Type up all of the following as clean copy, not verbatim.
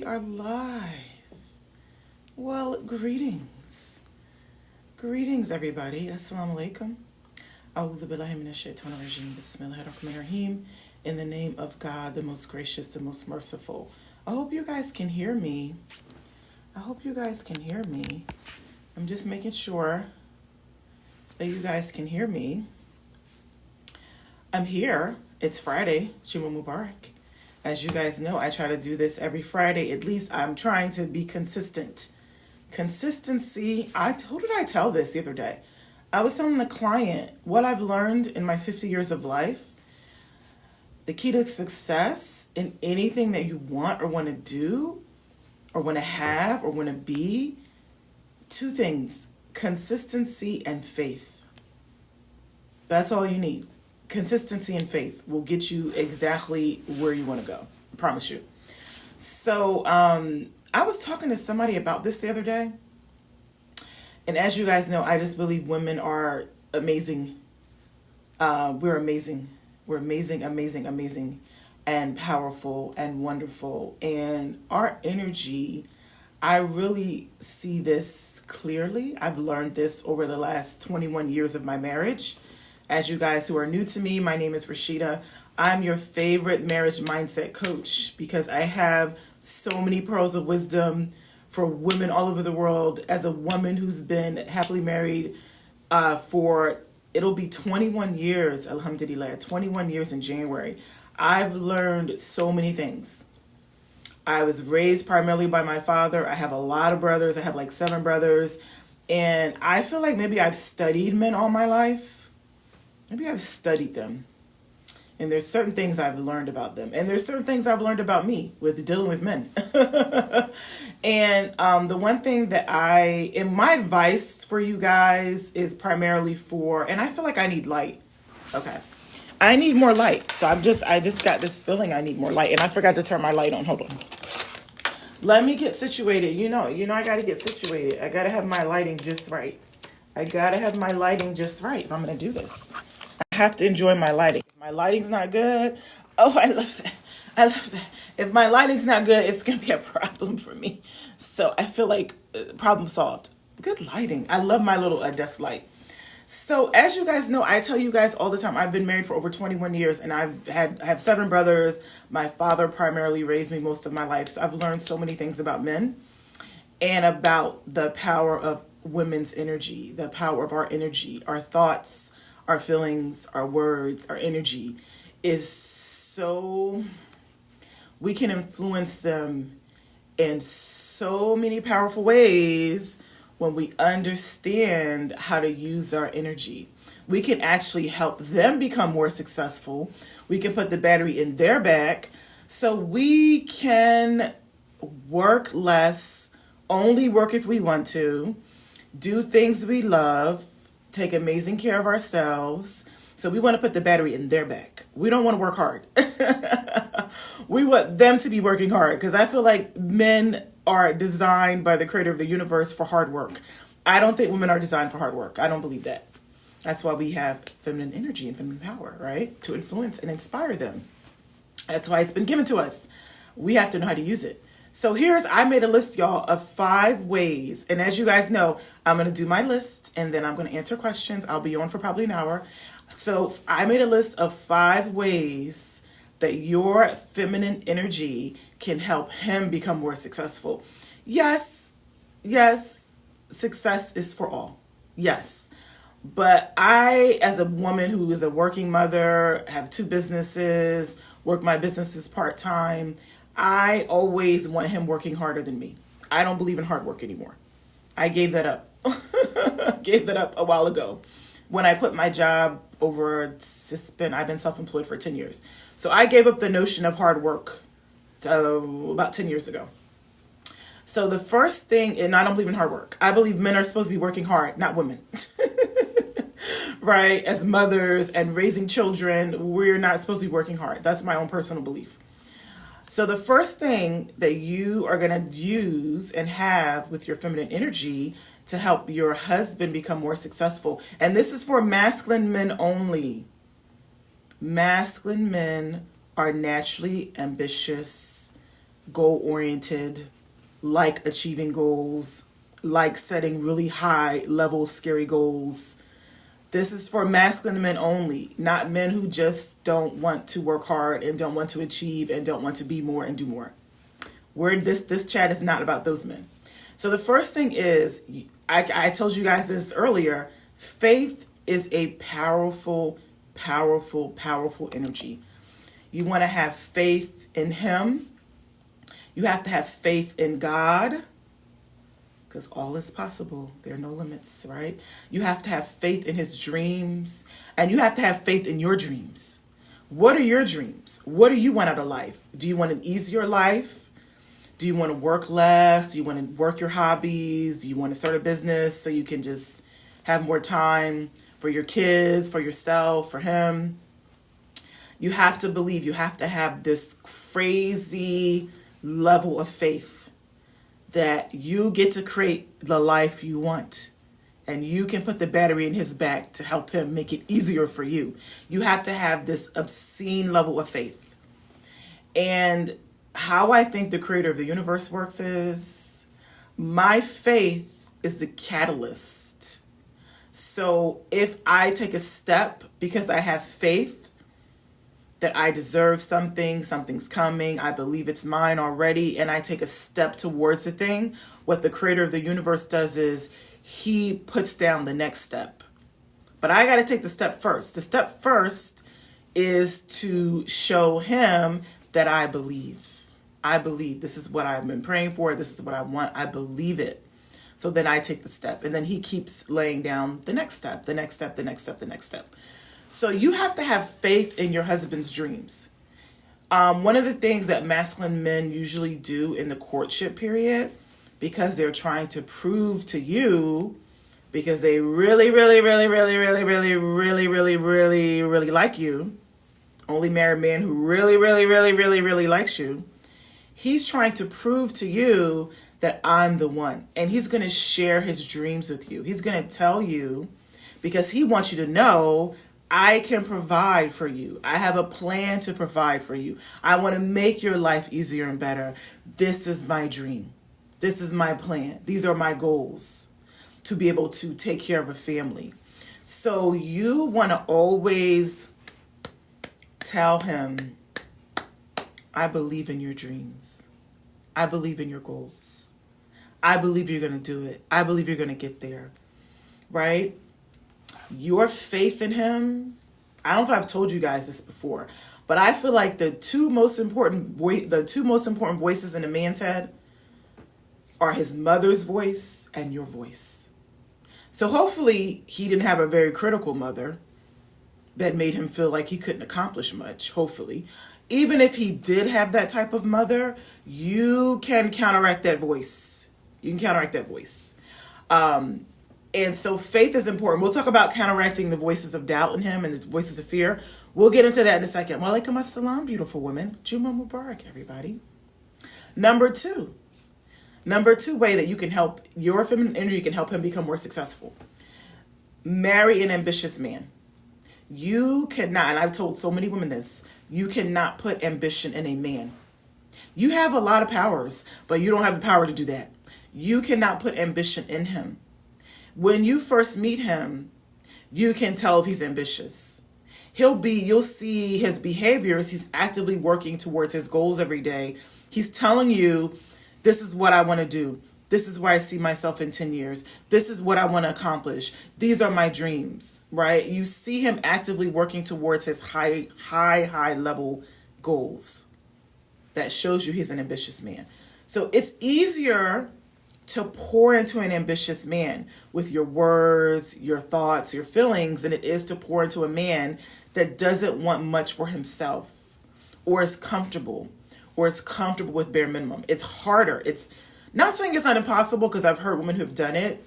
We are live. Well, greetings. Greetings, everybody. Assalamu alaikum. A'udhu billahi minash shaitanir rajim. Bismillahir rahmanir rahim. In the name of God, the most gracious, the most merciful. I hope you guys can hear me. I'm just making sure that you guys can hear me. I'm here. It's Friday. Juma Mubarak. As you guys know, I try to do this every Friday. At least I'm trying to be consistent. Consistency. Who did I tell this the other day? I was telling a client what I've learned in my 50 years of life. The key to success in anything that you want or want to do or want to have or want to be, two things: consistency and faith. That's all you need. Consistency and faith will get you exactly where you want to go. I promise you. So I was talking to somebody about this the other day. And as you guys know, I just believe women are amazing. We're amazing. We're amazing, amazing, amazing, and powerful and wonderful. And our energy, I really see this clearly. I've learned this over the last 21 years of my marriage. As you guys who are new to me, my name is Rashida. I'm your favorite marriage mindset coach because I have so many pearls of wisdom for women all over the world. As a woman who's been happily married it'll be 21 years, alhamdulillah, 21 years in January. I've learned so many things. I was raised primarily by my father. I have a lot of brothers. I have like 7 brothers. And I feel like maybe I've studied men all my life. Maybe I've studied them. And there's certain things I've learned about them. And there's certain things I've learned about me with dealing with men. And the one thing that my advice for you guys is primarily and I feel like I need light. Okay. I need more light. So I just got this feeling I need more light. And I forgot to turn my light on. Hold on. Let me get situated. You know, I got to get situated. I got to have my lighting just right. If I'm going to do this. I have to enjoy my lighting. If my lighting's not good, I love that. If my lighting's not good, it's going to be a problem for me. So I feel like problem solved. Good lighting. I love my little desk light. So as you guys know, I tell you guys all the time, I've been married for over 21 years and I have 7 brothers. My father primarily raised me most of my life. So I've learned so many things about men and about the power of women's energy, the power of our energy, our thoughts, our feelings, our words, our energy is so, we can influence them in so many powerful ways when we understand how to use our energy. We can actually help them become more successful. We can put the battery in their back so we can work less, only work if we want to, do things we love, take amazing care of ourselves. So we want to put the battery in their back. We don't want to work hard. We want them to be working hard because I feel like men are designed by the creator of the universe for hard work. I don't think women are designed for hard work. I don't believe that. That's why we have feminine energy and feminine power, right? To influence and inspire them. That's why it's been given to us. We have to know how to use it. So I made a list, y'all, of 5 ways. And as you guys know, I'm going to do my list and then I'm going to answer questions. I'll be on for probably an hour. So I made a list of 5 ways that your feminine energy can help him become more successful. Yes, success is for all. Yes. But I, as a woman who is a working mother, have 2 businesses, work my businesses part-time, I always want him working harder than me. I don't believe in hard work anymore. I gave that up. Gave that up a while ago when I quit my job I've been self-employed for 10 years. So I gave up the notion of hard work about 10 years ago. So the first thing, and I don't believe in hard work. I believe men are supposed to be working hard, not women. Right? As mothers and raising children, we're not supposed to be working hard. That's my own personal belief. So the first thing that you are going to use and have with your feminine energy to help your husband become more successful, and this is for masculine men only. Masculine men are naturally ambitious, goal oriented, like achieving goals, like setting really high level scary goals. This is for masculine men only, not men who just don't want to work hard and don't want to achieve and don't want to be more and do more. This chat is not about those men. So the first thing is, I told you guys this earlier, faith is a powerful, powerful, powerful energy. You want to have faith in him. You have to have faith in God, because all is possible. There are no limits, right? You have to have faith in his dreams, and you have to have faith in your dreams. What are your dreams? What do you want out of life? Do you want an easier life? Do you want to work less? Do you want to work your hobbies? Do you want to start a business so you can just have more time for your kids, for yourself, for him? You have to believe. You have to have this crazy level of faith that you get to create the life you want, and you can put the battery in his back to help him make it easier for you. You have to have this obscene level of faith. And how I think the creator of the universe works is, my faith is the catalyst. So if I take a step because I have faith that I deserve something, something's coming, I believe it's mine already, and I take a step towards the thing, what the creator of the universe does is he puts down the next step. But I got to take the step first. The step first is to show him that I believe. I believe this is what I've been praying for. This is what I want. I believe it. So then I take the step, and then he keeps laying down the next step, the next step, the next step, the next step. So you have to have faith in your husband's dreams. One of the things that masculine men usually do in the courtship period, because they're trying to prove to you, because they really, really, really, really, really, really, really, really, really, really like you, only married man who really, really, really, really, really likes you, he's trying to prove to you that I'm the one. And he's going to share his dreams with you. He's going to tell you, because he wants you to know, I can provide for you. I have a plan to provide for you. I want to make your life easier and better. This is my dream. This is my plan. These are my goals, to be able to take care of a family. So you want to always tell him, I believe in your dreams. I believe in your goals. I believe you're going to do it. I believe you're going to get there. Right? Your faith in him, I don't know if I've told you guys this before, but I feel like the two most important voices in a man's head are his mother's voice and your voice. So hopefully he didn't have a very critical mother that made him feel like he couldn't accomplish much, hopefully. Even if he did have that type of mother, you can counteract that voice. You can counteract that voice. And so faith is important. We'll talk about counteracting the voices of doubt in him and the voices of fear. We'll get into that in a second. Walaikum assalam, beautiful women. Juma Mubarak, everybody. Number two way that you can help your feminine energy, can help him become more successful. Marry an ambitious man. You cannot, and I've told so many women this, you cannot put ambition in a man. You have a lot of powers, but you don't have the power to do that. You cannot put ambition in him. When you first meet him, you can tell if he's ambitious. You'll see his behaviors. He's actively working towards his goals every day. He's telling you, this is what I want to do. This is where I see myself in 10 years. This is what I want to accomplish. These are my dreams, right? You see him actively working towards his high level goals. That shows you he's an ambitious man. So it's easier to pour into an ambitious man with your words, your thoughts, your feelings, than it is to pour into a man that doesn't want much for himself, or is comfortable with bare minimum. It's harder. It's not saying it's not impossible, because I've heard women who've done it,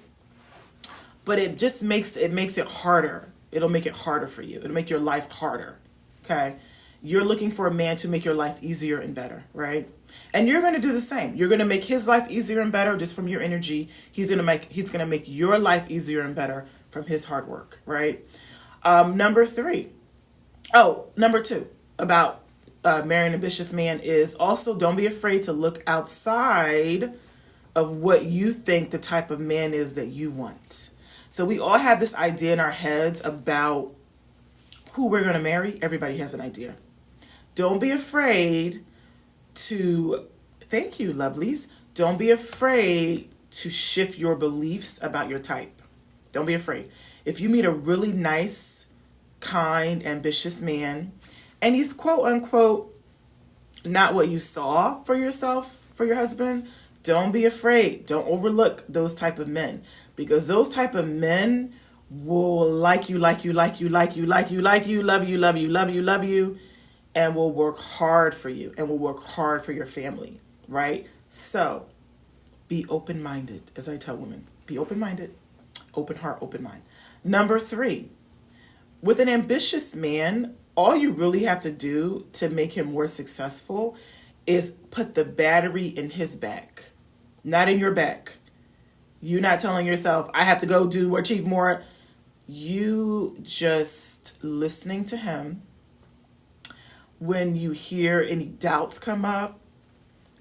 but it just makes it harder. It'll make it harder for you. It'll make your life harder. Okay? You're looking for a man to make your life easier and better, right? And you're going to do the same. You're going to make his life easier and better just from your energy. He's going to make your life easier and better from his hard work, right? Number two, about marry an ambitious man is also don't be afraid to look outside of what you think the type of man is that you want. So we all have this idea in our heads about who we're going to marry. Everybody has an idea. Don't be afraid to, thank you, lovelies. Don't be afraid to shift your beliefs about your type. Don't be afraid. If you meet a really nice, kind, ambitious man, and he's quote unquote not what you saw for yourself, for your husband, don't be afraid. Don't overlook those type of men, because those type of men will like you, love you, and will work hard for you and will work hard for your family, right? So be open-minded, as I tell women. Be open-minded, open heart, open mind. Number 3, with an ambitious man, all you really have to do to make him more successful is put the battery in his back, not in your back. You're not telling yourself, I have to go do or achieve more. You just listening to him. When you hear any doubts come up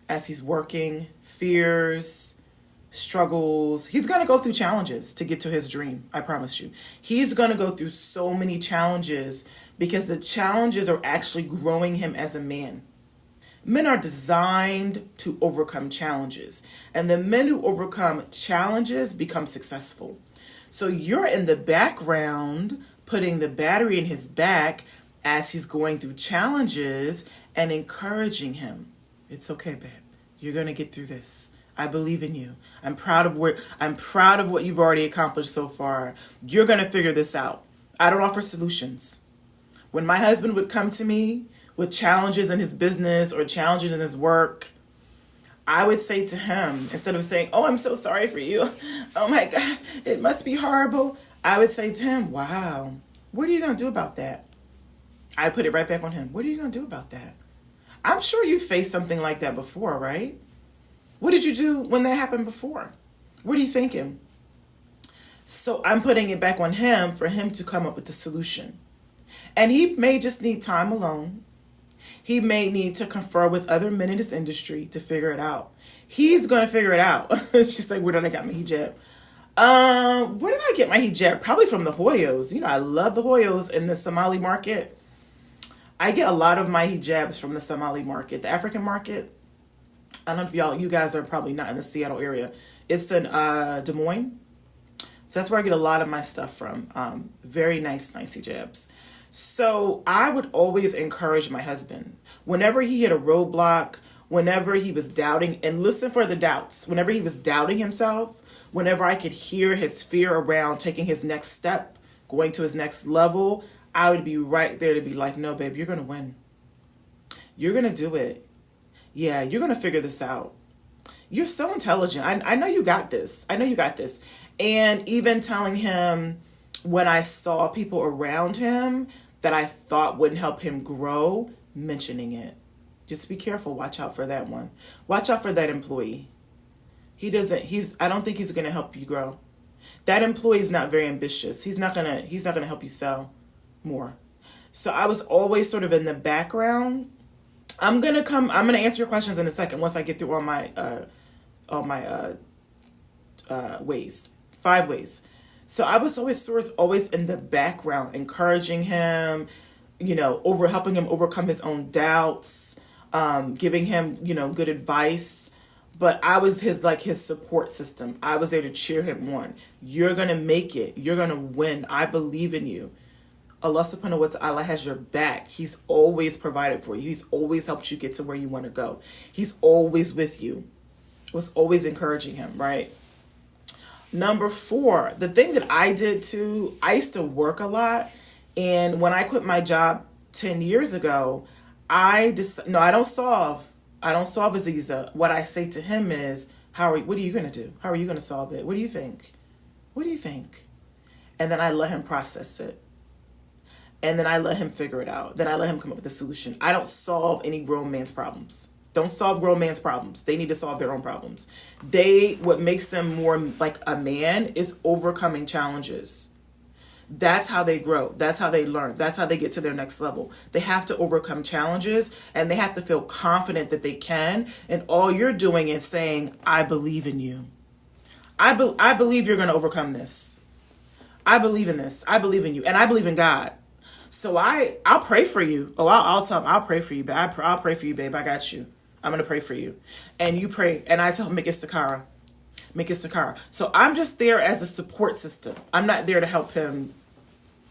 as he's working, fears, struggles, he's going to go through challenges to get to his dream. I promise you. He's going to go through so many challenges because the challenges are actually growing him as a man. Men are designed to overcome challenges, and the men who overcome challenges become successful. So you're in the background putting the battery in his back as he's going through challenges and encouraging him. It's okay, babe. You're going to get through this. I believe in you. I'm proud of what you've already accomplished so far. You're going to figure this out. I don't offer solutions. When my husband would come to me with challenges in his business or challenges in his work, I would say to him, instead of saying, oh, I'm so sorry for you. Oh my God, it must be horrible. I would say to him, wow, what are you going to do about that? I put it right back on him. What are you going to do about that? I'm sure you faced something like that before, right? What did you do when that happened before? What are you thinking? So I'm putting it back on him for him to come up with the solution. And he may just need time alone. He may need to confer with other men in his industry to figure it out. He's going to figure it out. She's like, where did I get my hijab? Where did I get my hijab? Probably from the Hoyos. You know, I love the Hoyos in the Somali market. I get a lot of my hijabs from the Somali market, the African market. I don't know if you guys are probably not in the Seattle area. It's in Des Moines. So that's where I get a lot of my stuff from. Very nice hijabs. So I would always encourage my husband, whenever he hit a roadblock, whenever he was doubting, and listen for the doubts, whenever he was doubting himself, whenever I could hear his fear around taking his next step, going to his next level, I would be right there to be like, no, babe, you're going to win. You're going to do it. Yeah, you're going to figure this out. You're so intelligent. I know you got this. I know you got this. And even telling him when I saw people around him that I thought wouldn't help him grow, mentioning it. Just be careful. Watch out for that one. Watch out for that employee. I don't think he's going to help you grow. That employee is not very ambitious. He's not going to help you sell more. So I was always sort of in the background. I'm going to answer your questions in a second once I get through all my ways. 5 ways. So I was always in the background, encouraging him, helping him overcome his own doubts, giving him, good advice. But I was his support system. I was there to cheer him on. You're going to make it. You're going to win. I believe in you. Allah subhanahu wa ta'ala has your back. He's always provided for you. He's always helped you get to where you want to go. He's always with you. Was always encouraging him, right? Number 4, the thing that I did too, I used to work a lot. And when I quit my job 10 years ago, I don't solve Aziza. What I say to him is, what are you going to do? How are you going to solve it? What do you think? What do you think? And then I let him process it. And then I let him figure it out. Then I let him come up with a solution. I don't solve any grown man's problems. Don't solve grown man's problems. They need to solve their own problems. What makes them more like a man is overcoming challenges. That's how they grow. That's how they learn. That's how they get to their next level. They have to overcome challenges and they have to feel confident that they can. And all you're doing is saying, I believe in you. I believe you're going to overcome this. I believe in this. I believe in you. And I believe in God. So I'll pray for you. Oh, I'll tell him, I'll pray for you, babe. I'll pray for you, babe. I got you. I'm going to pray for you. And you pray. And I tell him, make it Stakara. Make it Stakara. So I'm just there as a support system. I'm not there to help him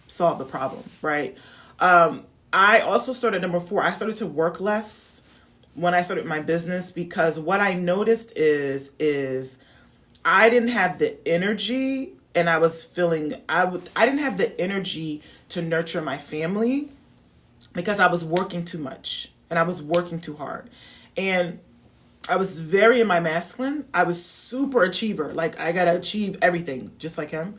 solve the problem, right? I also started, number 4, I started to work less when I started my business, because what I noticed is I didn't have the energy, and I was feeling, I didn't have the energy to nurture my family because I was working too much and I was working too hard. And I was very in my masculine. I was super achiever. Like, I got to achieve everything just like him.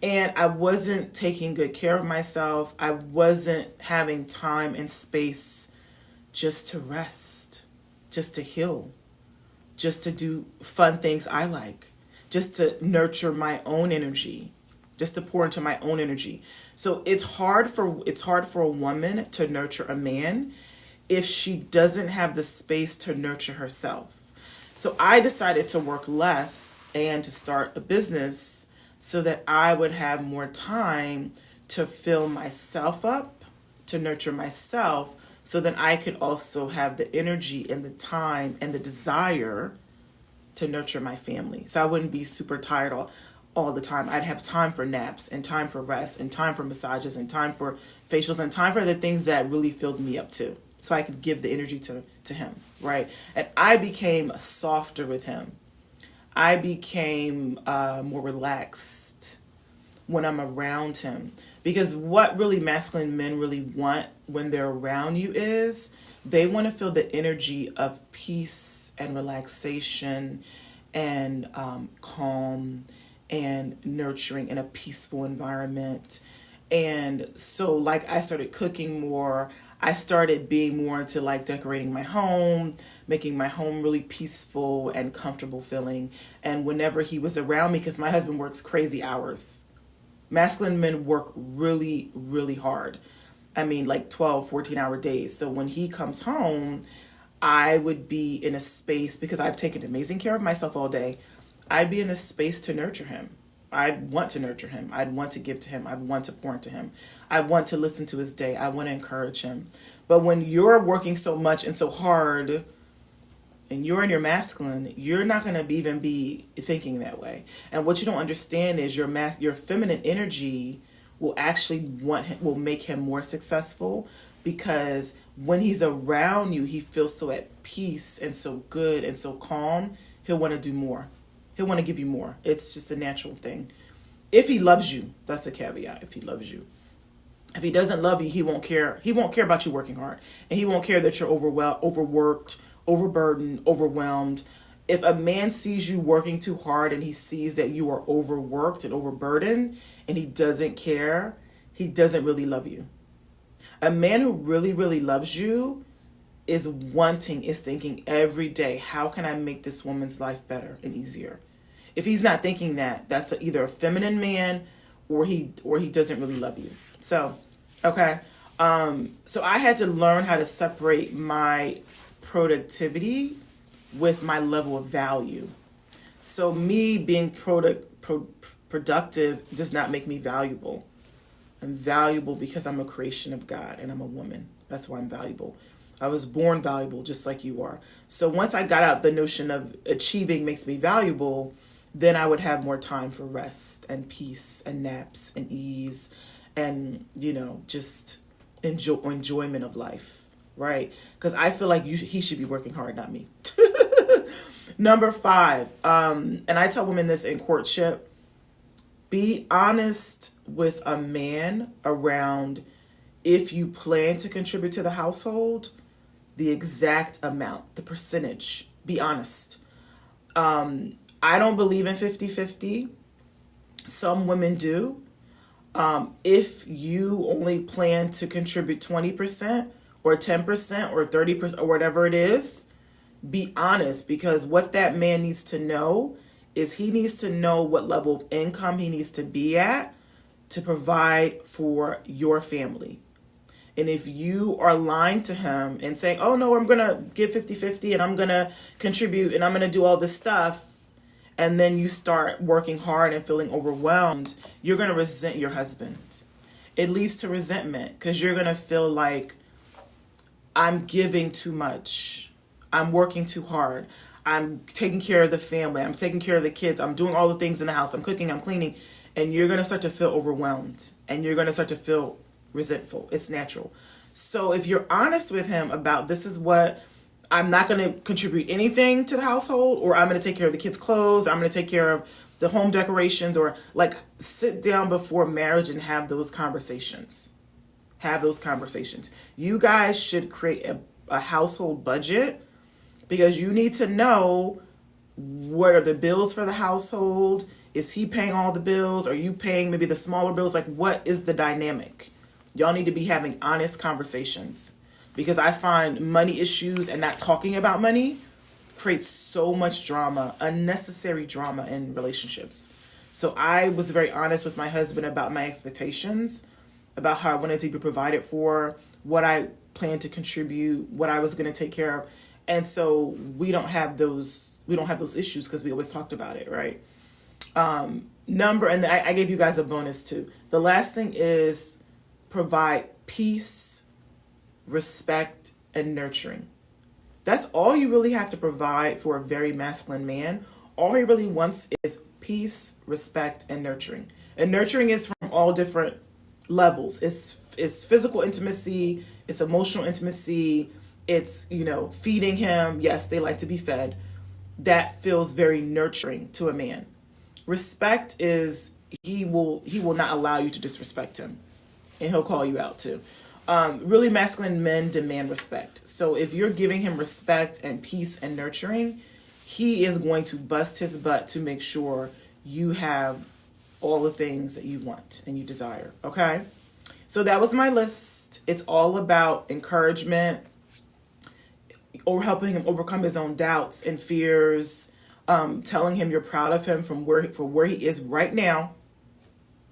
And I wasn't taking good care of myself. I wasn't having time and space just to rest, just to heal, just to do fun things I like, just to nurture my own energy, just to pour into my own energy. So it's hard for a woman to nurture a man if she doesn't have the space to nurture herself. So I decided to work less and to start a business so that I would have more time to fill myself up, to nurture myself, so that I could also have the energy and the time and the desire to nurture my family. So I wouldn't be super tired all the time. I'd have time for naps and time for rest and time for massages and time for facials and time for the things that really filled me up too. So I could give the energy to him, right? And I became softer with him. I became more relaxed when I'm around him. Because what really masculine men really want when they're around you is they want to feel the energy of peace and relaxation and calm and nurturing in a peaceful environment. And so, like, I started cooking more. I started being more into like decorating my home, making my home really peaceful and comfortable feeling. And whenever he was around me, because my husband works crazy hours. Masculine men work really, really hard. I mean, like 12, 14-hour days. So when he comes home, I would be in a space, because I've taken amazing care of myself all day. I'd be in a space to nurture him. I'd want to nurture him. I'd want to give to him. I'd want to pour into him. I want to listen to his day. I want to encourage him. But when you're working so much and so hard and you're in your masculine, you're not going to even be thinking that way. And what you don't understand is your feminine energy will actually will make him more successful, because when he's around you, he feels so at peace and so good and so calm. He'll want to do more. He'll want to give you more. It's just a natural thing. If he loves you, that's a caveat. If he loves you. If he doesn't love you, he won't care. He won't care about you working hard. And he won't care that you're overworked, overburdened, overwhelmed. If a man sees you working too hard and he sees that you are overworked and overburdened and he doesn't care, he doesn't really love you. A man who really, really loves you is thinking every day, how can I make this woman's life better and easier? If he's not thinking that, that's either a feminine man or he doesn't really love you. So, okay. So I had to learn how to separate my productivity with my level of value. So me being productive does not make me valuable. I'm valuable because I'm a creation of God and I'm a woman. That's why I'm valuable. I was born valuable just like you are. So once I got out the notion of achieving makes me valuable, then I would have more time for rest and peace and naps and ease and, just enjoyment of life, right? Because I feel like he should be working hard, not me. Number 5, and I tell women this in courtship, be honest with a man around if you plan to contribute to the household, the exact amount, the percentage. Be honest. I don't believe in 50-50. Some women do. If you only plan to contribute 20% or 10% or 30% or whatever it is, be honest, because what that man needs to know is he needs to know what level of income he needs to be at to provide for your family. And if you are lying to him and saying, oh no, I'm going to give 50-50 and I'm going to contribute and I'm going to do all this stuff, and then you start working hard and feeling overwhelmed, you're going to resent your husband. It leads to resentment because you're going to feel like, I'm giving too much. I'm working too hard. I'm taking care of the family. I'm taking care of the kids. I'm doing all the things in the house. I'm cooking, I'm cleaning. And you're going to start to feel overwhelmed and you're going to start to feel resentful. It's natural. So if you're honest with him about this is what I'm not going to contribute anything to the household, or I'm going to take care of the kids' clothes, or I'm going to take care of the home decorations, or like sit down before marriage and have those conversations. Have those conversations. You guys should create a household budget because you need to know what are the bills for the household. Is he paying all the bills? Are you paying maybe the smaller bills? Like, what is the dynamic? Y'all need to be having honest conversations because I find money issues and not talking about money creates so much drama, unnecessary drama in relationships. So I was very honest with my husband about my expectations, about how I wanted to be provided for, what I planned to contribute, what I was going to take care of. And so we don't have those issues because we always talked about it, right? And I gave you guys a bonus too. The last thing is provide peace, respect, and nurturing. That's all you really have to provide for a very masculine man. All he really wants is peace, respect, and nurturing. And nurturing is from all different levels. It's physical intimacy, it's emotional intimacy, it's, feeding him. Yes, they like to be fed. That feels very nurturing to a man. Respect is he will not allow you to disrespect him, and he'll call you out too. Really masculine men demand respect. So if you're giving him respect and peace and nurturing, he is going to bust his butt to make sure you have all the things that you want and you desire. Okay? So that was my list. It's all about encouragement or helping him overcome his own doubts and fears, telling him you're proud of him for where he is right now,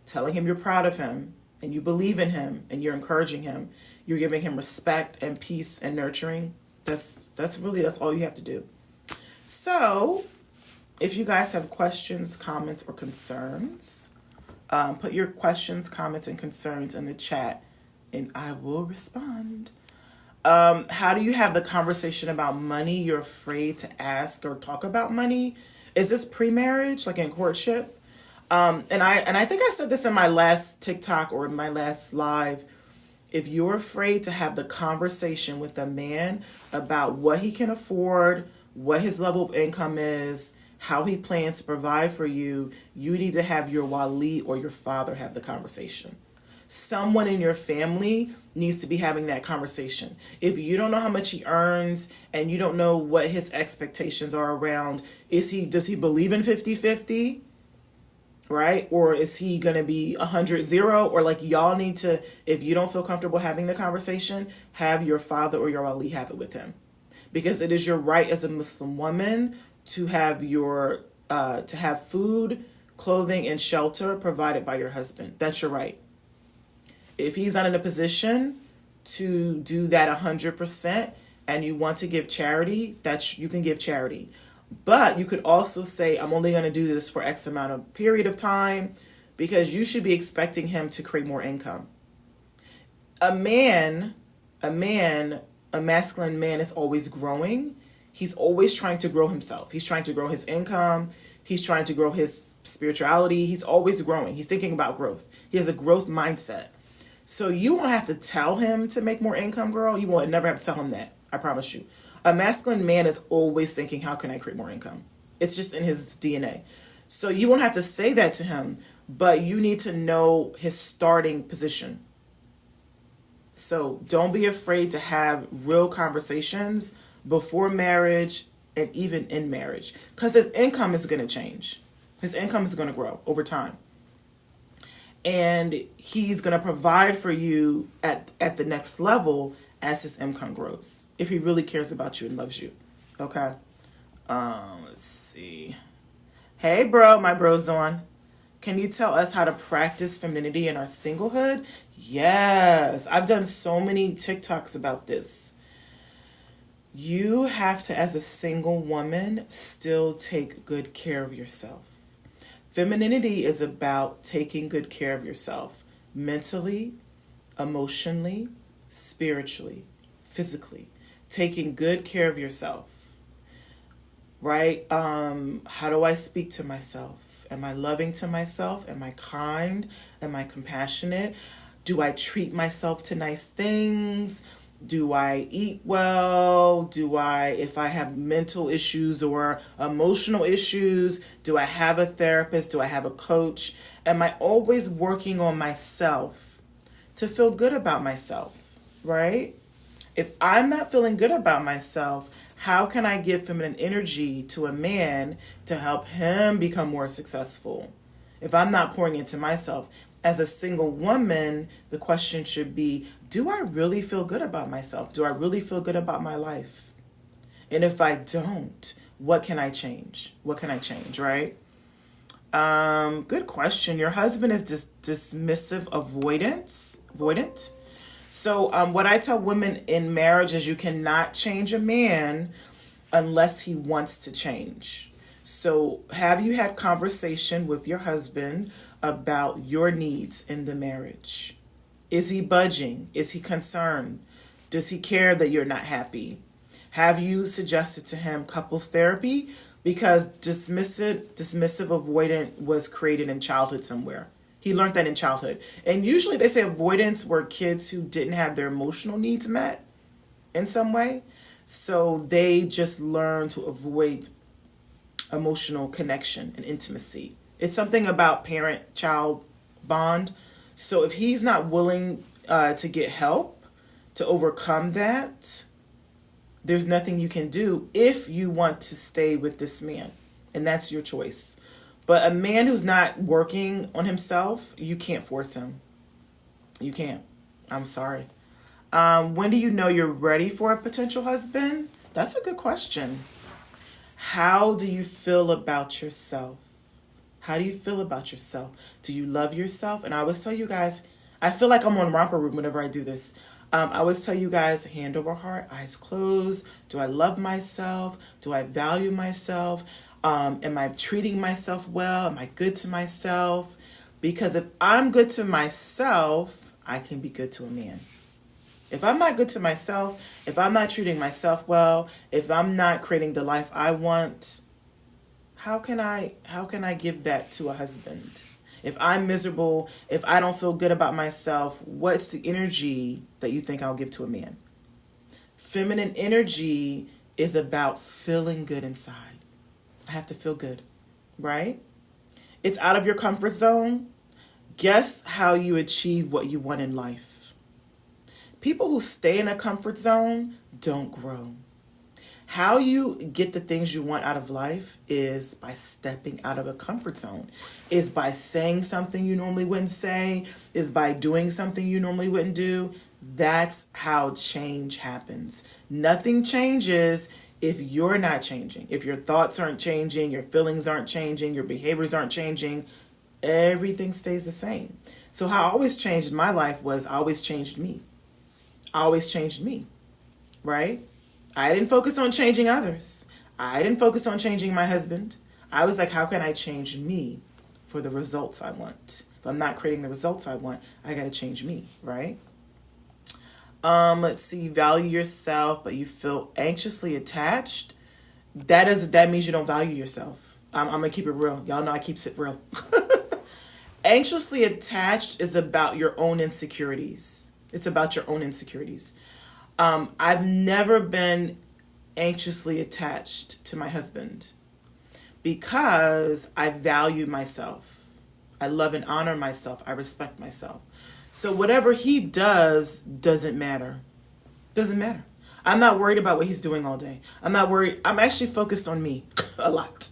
telling him you're proud of him and you believe in him and you're encouraging him. You're giving him respect and peace and nurturing. That's all you have to do. So if you guys have questions, comments, or concerns, put your questions, comments, and concerns in the chat and I will respond. How do you have the conversation about money? You're afraid to ask or talk about money. Is this pre-marriage, like in courtship? And I think I said this in my last TikTok or my last live. If you're afraid to have the conversation with a man about what he can afford, what his level of income is, how he plans to provide for you, you need to have your wali or your father have the conversation. Someone in your family needs to be having that conversation. If you don't know how much he earns and you don't know what his expectations are around, does he believe in 50-50? Right? Or is he going to be 100-0? Or like y'all need to, if you don't feel comfortable having the conversation, have your father or your wali have it with him. Because it is your right as a Muslim woman to have to have food, clothing, and shelter provided by your husband. That's your right. If he's not in a position to do that 100% and you want to give charity, you can give charity. But you could also say, I'm only going to do this for X amount of period of time, because you should be expecting him to create more income. A masculine man is always growing. He's always trying to grow himself. He's trying to grow his income. He's trying to grow his spirituality. He's always growing. He's thinking about growth. He has a growth mindset. So you won't have to tell him to make more income, girl. You won't never have to tell him that. I promise you. A masculine man is always thinking, how can I create more income? It's just in his DNA. So you won't have to say that to him, but you need to know his starting position. So don't be afraid to have real conversations before marriage and even in marriage, because his income is going to change. His income is going to grow over time. And he's going to provide for you at the next level as his income grows, if he really cares about you and loves you. Okay. Let's see. Hey, bro. My bro's on. Can you tell us how to practice femininity in our singlehood? Yes, I've done so many TikToks about this. You have to, as a single woman, still take good care of yourself. Femininity is about taking good care of yourself mentally, emotionally, spiritually, physically. Taking good care of yourself, right? How do I speak to myself? Am I loving to myself? Am I kind? Am I compassionate? Do I treat myself to nice things? Do I eat well? If I have mental issues or emotional issues, do I have a therapist? Do I have a coach? Am I always working on myself to feel good about myself, right? If I'm not feeling good about myself, how can I give feminine energy to a man to help him become more successful? If I'm not pouring into myself, as a single woman, the question should be, do I really feel good about myself? Do I really feel good about my life? And if I don't, what can I change? What can I change, right? Good question. Your husband is dismissive avoidant. So what I tell women in marriage is you cannot change a man unless he wants to change. So have you had conversation with your husband about your needs in the marriage? Is he budging? Is he concerned? Does he care that you're not happy? Have you suggested to him couples therapy? Because dismissive avoidant was created in childhood somewhere. He learned that in childhood. And usually they say avoidance were kids who didn't have their emotional needs met in some way. So they just learned to avoid emotional connection and intimacy. It's something about parent-child bond. So if he's not willing to get help to overcome that, there's nothing you can do if you want to stay with this man. And that's your choice. But a man who's not working on himself, you can't force him. You can't. I'm sorry. When do you know you're ready for a potential husband? That's a good question. How do you feel about yourself? How do you feel about yourself? Do you love yourself? And I always tell you guys, I feel like I'm on romper room whenever I do this. I always tell you guys, hand over heart, eyes closed. Do I love myself? Do I value myself? Am I treating myself well? Am I good to myself? Because if I'm good to myself, I can be good to a man. If I'm not good to myself, if I'm not treating myself well, if I'm not creating the life I want, how can I give that to a husband? If I'm miserable, if I don't feel good about myself, what's the energy that you think I'll give to a man? Feminine energy is about feeling good inside. I have to feel good, right? It's out of your comfort zone. Guess how you achieve what you want in life. People who stay in a comfort zone don't grow. How you get the things you want out of life is by stepping out of a comfort zone, is by saying something you normally wouldn't say, is by doing something you normally wouldn't do. That's how change happens. Nothing changes if you're not changing. If your thoughts aren't changing, your feelings aren't changing, your behaviors aren't changing, everything stays the same. So how I always changed my life was I always changed me. I always changed me, right? I didn't focus on changing others. I didn't focus on changing my husband. I was like, how can I change me for the results I want? If I'm not creating the results I want, I got to change me, right? Let's see, value yourself, but you feel anxiously attached. That means you don't value yourself. I'm going to keep it real. Y'all know I keep it real. Anxiously attached is about your own insecurities. It's about your own insecurities. I've never been anxiously attached to my husband because I value myself. I love and honor myself. I respect myself. So whatever he does doesn't matter. Doesn't matter. I'm not worried about what he's doing all day. I'm not worried. I'm actually focused on me a lot.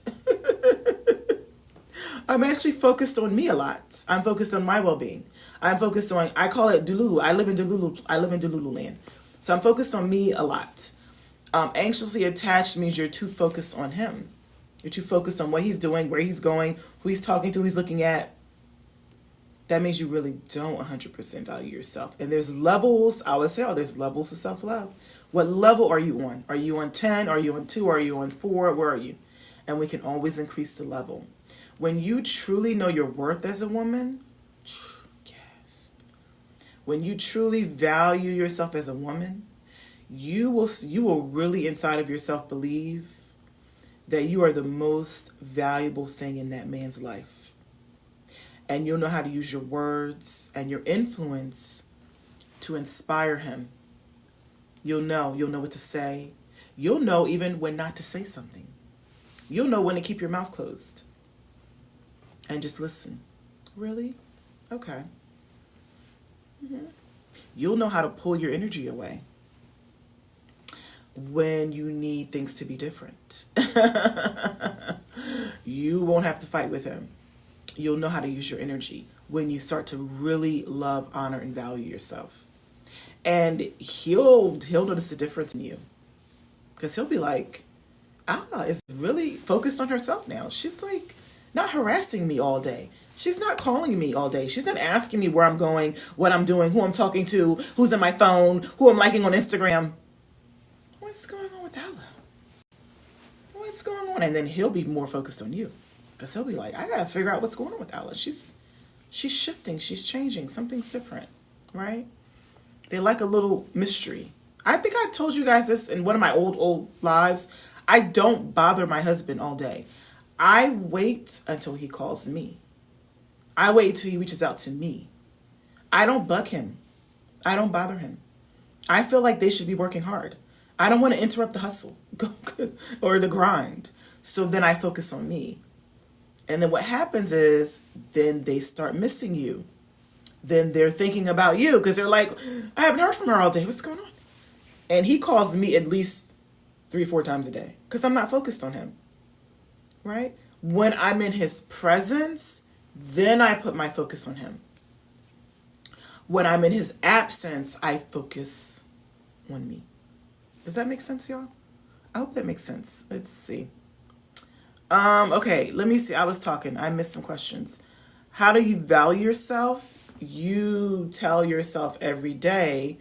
I'm actually focused on me a lot. I'm focused on my well-being. I'm focused on, I call it Delulu. I live in Delulu land. So I'm focused on me a lot. Anxiously attached means you're too focused on him. You're too focused on what he's doing, where he's going, who he's talking to, who he's looking at. that means you really don't 100% value yourself. And there's levels. I always say, oh, there's levels of self-love. What level are you on? Are you on 10? Are you on 2? Are you on 4? Where are you? And we can always increase the level. When you truly know your worth as a woman, yes. When you truly value yourself as a woman, you will really inside of yourself believe that you are the most valuable thing in that man's life. And you'll know how to use your words and your influence to inspire him. You'll know what to say. You'll know even when not to say something. You'll know when to keep your mouth closed and just listen. Really? Okay. You'll know how to pull your energy away when you need things to be different. You won't have to fight with him. You'll know how to use your energy when you start to really love, honor, and value yourself. And he'll notice the difference in you. Because he'll be like, Allah is really focused on herself now. She's like not harassing me all day. She's not calling me all day. She's not asking me where I'm going, what I'm doing, who I'm talking to, who's in my phone, who I'm liking on Instagram. What's going on with Allah? What's going on? And then he'll be more focused on you. Because he'll be like, I got to figure out what's going on with Allah. She's shifting. She's changing. Something's different. Right? They like a little mystery. I think I told you guys this in one of my old lives. I don't bother my husband all day. I wait until he calls me. I wait until he reaches out to me. I don't bug him. I don't bother him. I feel like they should be working hard. I don't want to interrupt the hustle or the grind. So then I focus on me. And then what happens is then they start missing you. Then they're thinking about you because they're like, I haven't heard from her all day. What's going on? And he calls me at least 3-4 times a day because I'm not focused on him. Right? When I'm in his presence, then I put my focus on him. When I'm in his absence, I focus on me. Does that make sense, y'all? I hope that makes sense. Let's see. Okay, let me see. I was talking. I missed some questions. How do you value yourself? You tell yourself every day,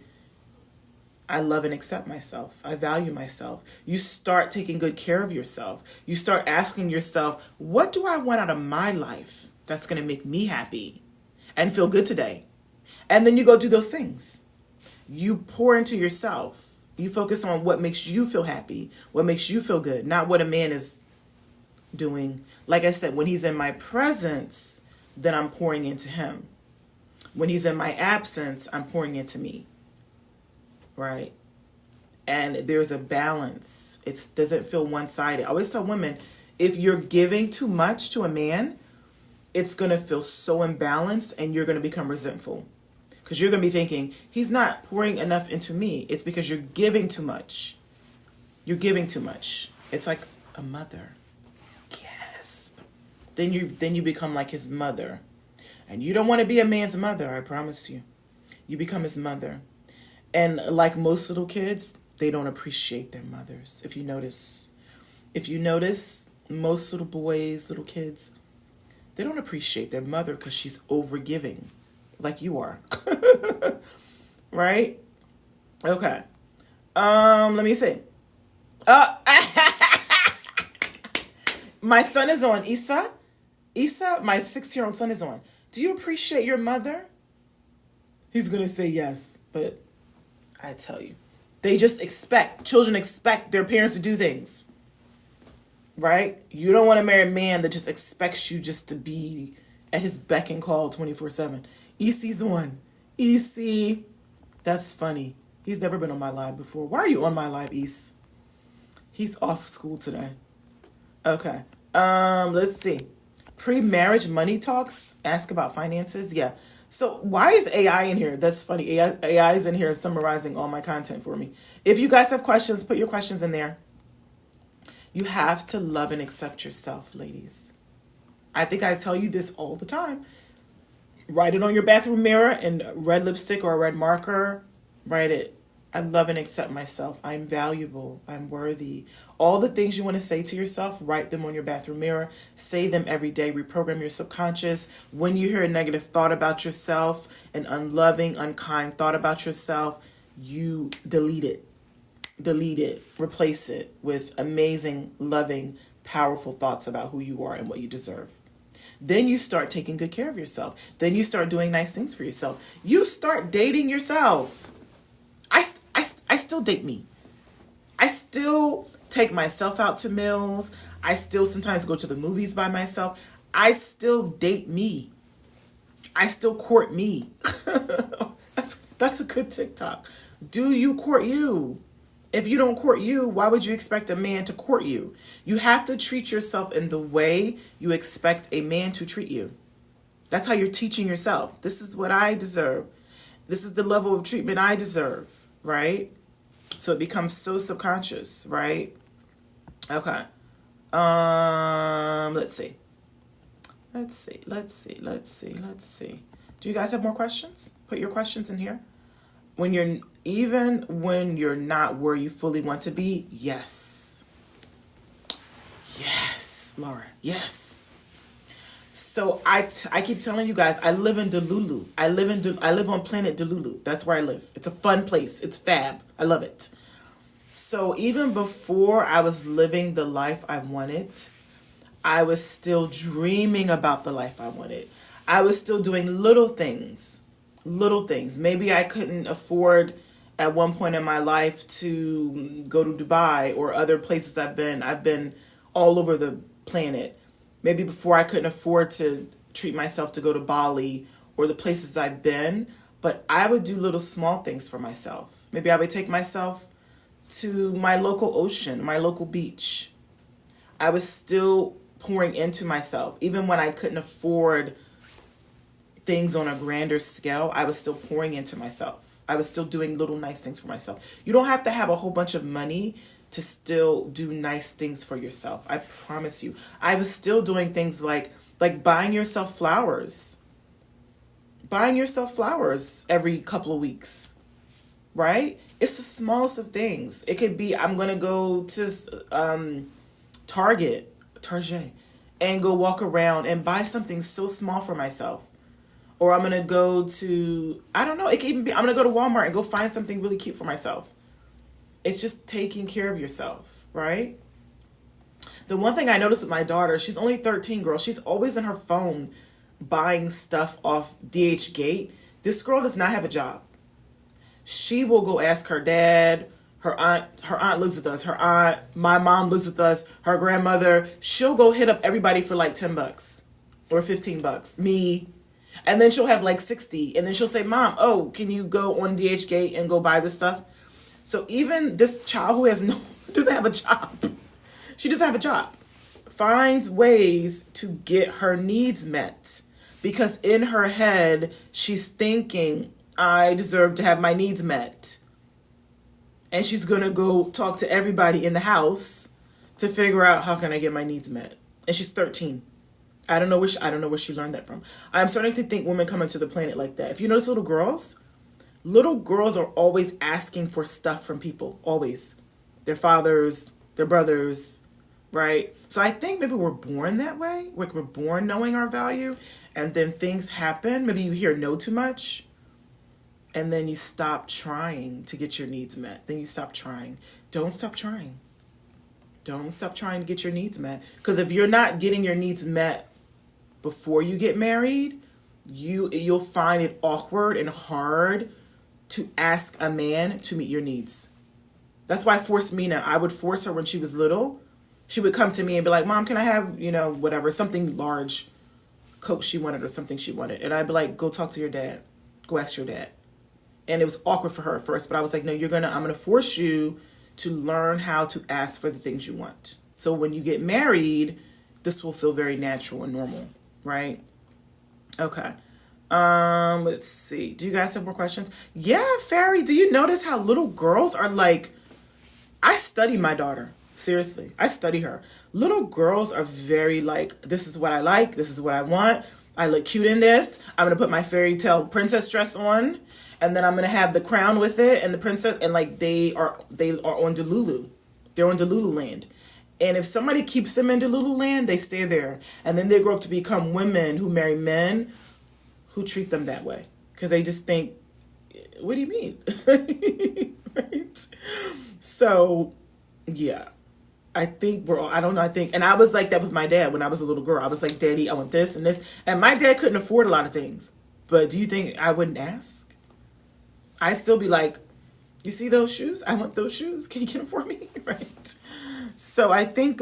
I love and accept myself. I value myself. You start taking good care of yourself. You start asking yourself, what do I want out of my life that's going to make me happy and feel good today? And then you go do those things. You pour into yourself. You focus on what makes you feel happy, what makes you feel good, not what a man is doing. Like I said, when he's in my presence, then I'm pouring into him. When he's in my absence, I'm pouring into me. Right? And there's a balance. It doesn't feel one-sided. I always tell women, if you're giving too much to a man, it's going to feel so imbalanced and you're going to become resentful. Because you're going to be thinking, he's not pouring enough into me. It's because you're giving too much. You're giving too much. It's like a mother. Yes. Then you become like his mother. And you don't want to be a man's mother, I promise you. You become his mother. And like most little kids, they don't appreciate their mothers. If you notice, most little boys, little kids, they don't appreciate their mother because she's overgiving, like you are. Right? Okay. Let me see. My son is on. Isa, my 6-year-old son is on. Do you appreciate your mother? He's going to say yes, but I tell you, children expect their parents to do things, right? You don't want to marry a man that just expects you just to be at his beck and call 24/7. EC's on. EC, that's funny. He's never been on my live before. Why are you on my live, EC? He's off school today. Okay. Let's see. Pre-marriage money talks. Ask about finances. Yeah. So why is AI in here? That's funny. AI is in here summarizing all my content for me. If you guys have questions, put your questions in there. You have to love and accept yourself, ladies. I think I tell you this all the time. Write it on your bathroom mirror in red lipstick or a red marker. Write it. I love and accept myself. I'm valuable. I'm worthy. All the things you want to say to yourself, write them on your bathroom mirror. Say them every day. Reprogram your subconscious. When you hear a negative thought about yourself, an unloving, unkind thought about yourself, you delete it. Delete it. Replace it with amazing, loving, powerful thoughts about who you are and what you deserve. Then you start taking good care of yourself. Then you start doing nice things for yourself. You start dating yourself. I still date me. I still take myself out to meals. I still sometimes go to the movies by myself. I still date me. I still court me. That's a good TikTok. Do you court you? If you don't court you, why would you expect a man to court you? You have to treat yourself in the way you expect a man to treat you. That's how you're teaching yourself. This is what I deserve. This is the level of treatment I deserve, right? So it becomes so subconscious, right? Okay. Let's see. Let's see. Do you guys have more questions? Put your questions in here. Even when you're not where you fully want to be, yes. Yes, Laura, yes. So I keep telling you guys, I live in Delulu. I live on planet Delulu. That's where I live. It's a fun place. It's fab. I love it. So even before I was living the life I wanted, I was still dreaming about the life I wanted. I was still doing little things. Maybe I couldn't afford at one point in my life to go to Dubai or other places I've been. I've been all over the planet. Maybe before I couldn't afford to treat myself to go to Bali or the places I've been, but I would do little small things for myself. Maybe I would take myself to my local ocean, my local beach. I was still pouring into myself. Even when I couldn't afford things on a grander scale, I was still pouring into myself. I was still doing little nice things for myself. You don't have to have a whole bunch of money to still do nice things for yourself. I promise you. I was still doing things like buying yourself flowers. Buying yourself flowers every couple of weeks. Right? It's the smallest of things. It could be, I'm going to go to Target, and go walk around and buy something so small for myself. Or I'm going to go to, I don't know, it can even be, I'm going to go to Walmart and go find something really cute for myself. It's just taking care of yourself, right? The one thing I noticed with my daughter, she's only 13, girl. She's always on her phone buying stuff off DH This girl does not have a job. She will go ask her dad, her aunt lives with us, my mom lives with us, her grandmother. She'll go hit up everybody for like $10 or $15, me. And then she'll have like 60. And then she'll say, Mom, oh, can you go on DH and go buy this stuff? So even this child who doesn't have a job, she doesn't have a job, finds ways to get her needs met. Because in her head, she's thinking, I deserve to have my needs met. And she's going to go talk to everybody in the house to figure out how can I get my needs met. And she's 13. I don't know where she learned that from. I'm starting to think women come into the planet like that. If you notice little girls are always asking for stuff from people. Always. Their fathers, their brothers, right? So I think maybe we're born that way. We're born knowing our value. And then things happen. Maybe you hear no too much. And then you stop trying to get your needs met. Then you stop trying. Don't stop trying. Don't stop trying to get your needs met. Because if you're not getting your needs met before you get married, you'll find it awkward and hard to ask a man to meet your needs. That's why I forced Mina. I would force her when she was little. She would come to me and be like, Mom, can I have, whatever, something large, Coke she wanted or something she wanted. And I'd be like, go talk to your dad. Go ask your dad. And it was awkward for her at first, but I was like, no, I'm going to force you to learn how to ask for the things you want. So when you get married, this will feel very natural and normal, right? Okay. Let's see. Do you guys have more questions? Yeah, Fairy, do you notice how little girls are like, I study my daughter. Seriously, I study her. Little girls are very like, this is what I like. This is what I want. I look cute in this. I'm going to put my fairy tale princess dress on. And then I'm gonna have the crown with it and the princess, and like they are on Delulu. They're on Delulu land. And if somebody keeps them in Delulu land, they stay there. And then they grow up to become women who marry men who treat them that way. Because they just think, what do you mean? Right? So, yeah. I think we're all, I don't know, I think, and I was like that with my dad when I was a little girl. I was like, Daddy, I want this and this. And my dad couldn't afford a lot of things. But do you think I wouldn't ask? I'd still be like, you see those shoes? I want those shoes. Can you get them for me? Right. So I think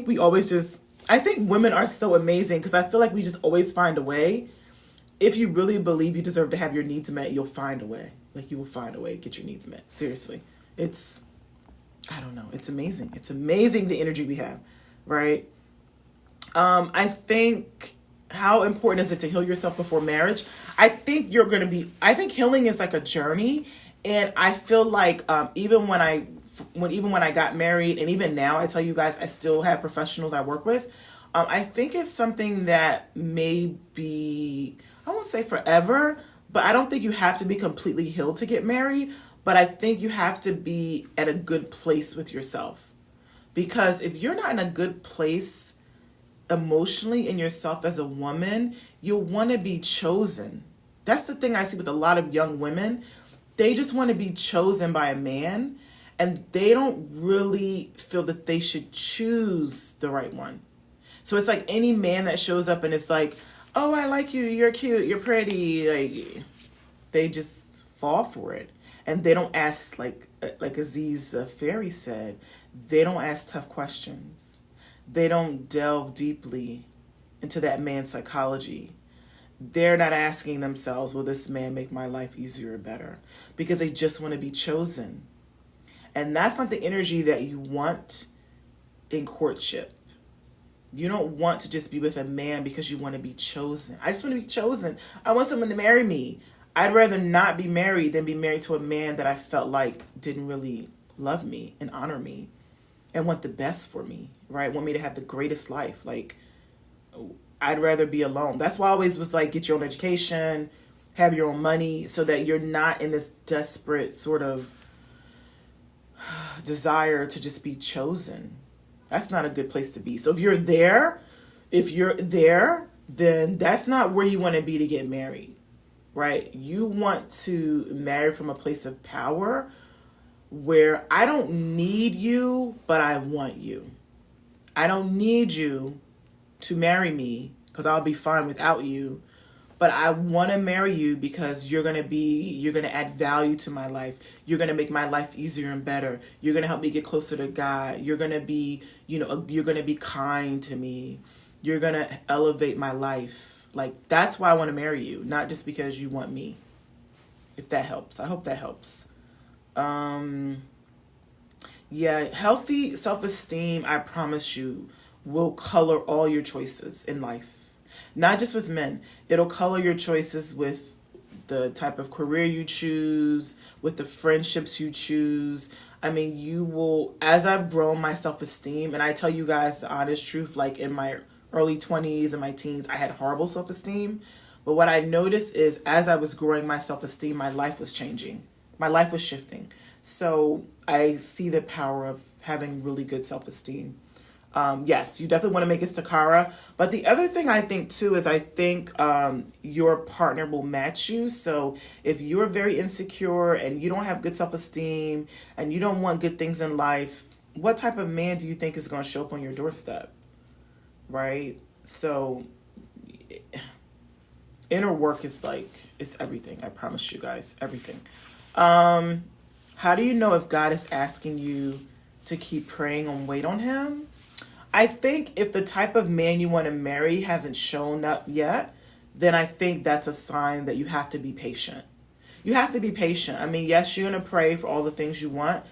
we always just, I think women are so amazing because I feel like we just always find a way. If you really believe you deserve to have your needs met, you'll find a way. Like you will find a way to get your needs met. Seriously. It's, I don't know. It's amazing. It's amazing the energy we have, right? I think how important is it to heal yourself before marriage? I think I think healing is like a journey. And I feel like even when I got married and even now, I tell you guys, I still have professionals I work with. I think it's something that may be, I won't say forever, but I don't think you have to be completely healed to get married. But I think you have to be at a good place with yourself. Because if you're not in a good place emotionally in yourself as a woman, you'll want to be chosen. That's the thing I see with a lot of young women. They just want to be chosen by a man, and they don't really feel that they should choose the right one. So it's like any man that shows up and it's like, oh, I like you, you're cute, you're pretty, like they just fall for it. And they don't ask, like Aziz Ferry said, they don't ask tough questions. They don't delve deeply into that man's psychology. They're not asking themselves, will this man make my life easier or better? Because they just want to be chosen. And that's not the energy that you want in courtship. You don't want to just be with a man because you want to be chosen. I just want to be chosen. I want someone to marry me. I'd rather not be married than be married to a man that I felt like didn't really love me and honor me and want the best for me, right? Want me to have the greatest life. Like, I'd rather be alone. That's why I always was like, get your own education, have your own money, so that you're not in this desperate sort of desire to just be chosen. That's not a good place to be. So if you're there, then that's not where you want to be to get married. Right? You want to marry from a place of power where I don't need you, but I want you. I don't need you to marry me because I'll be fine without you, but I want to marry you because you're going to add value to my life. You're going to make my life easier and better. You're going to help me get closer to God. You're going to be, you're going to be kind to me. You're going to elevate my life. Like, that's why I want to marry you, not just because you want me. If that helps. I hope that helps. Yeah, healthy self-esteem, I promise you, will color all your choices in life. Not just with men. It'll color your choices with the type of career you choose, with the friendships you choose. I mean, you will, as I've grown my self-esteem, and I tell you guys the honest truth, like in my early 20s and my teens, I had horrible self-esteem. But what I noticed is as I was growing my self-esteem, my life was changing. My life was shifting. So I see the power of having really good self-esteem. Yes, you definitely want to make it Stakara. But the other thing I think too is I think your partner will match you. So if you're very insecure and you don't have good self-esteem and you don't want good things in life, what type of man do you think is going to show up on your doorstep? Right? So inner work is like, it's everything. I promise you guys, everything. How do you know if God is asking you to keep praying and wait on him? I think if the type of man you want to marry hasn't shown up yet, then I think that's a sign that you have to be patient. You have to be patient. I mean, yes, you're going to pray for all the things you want,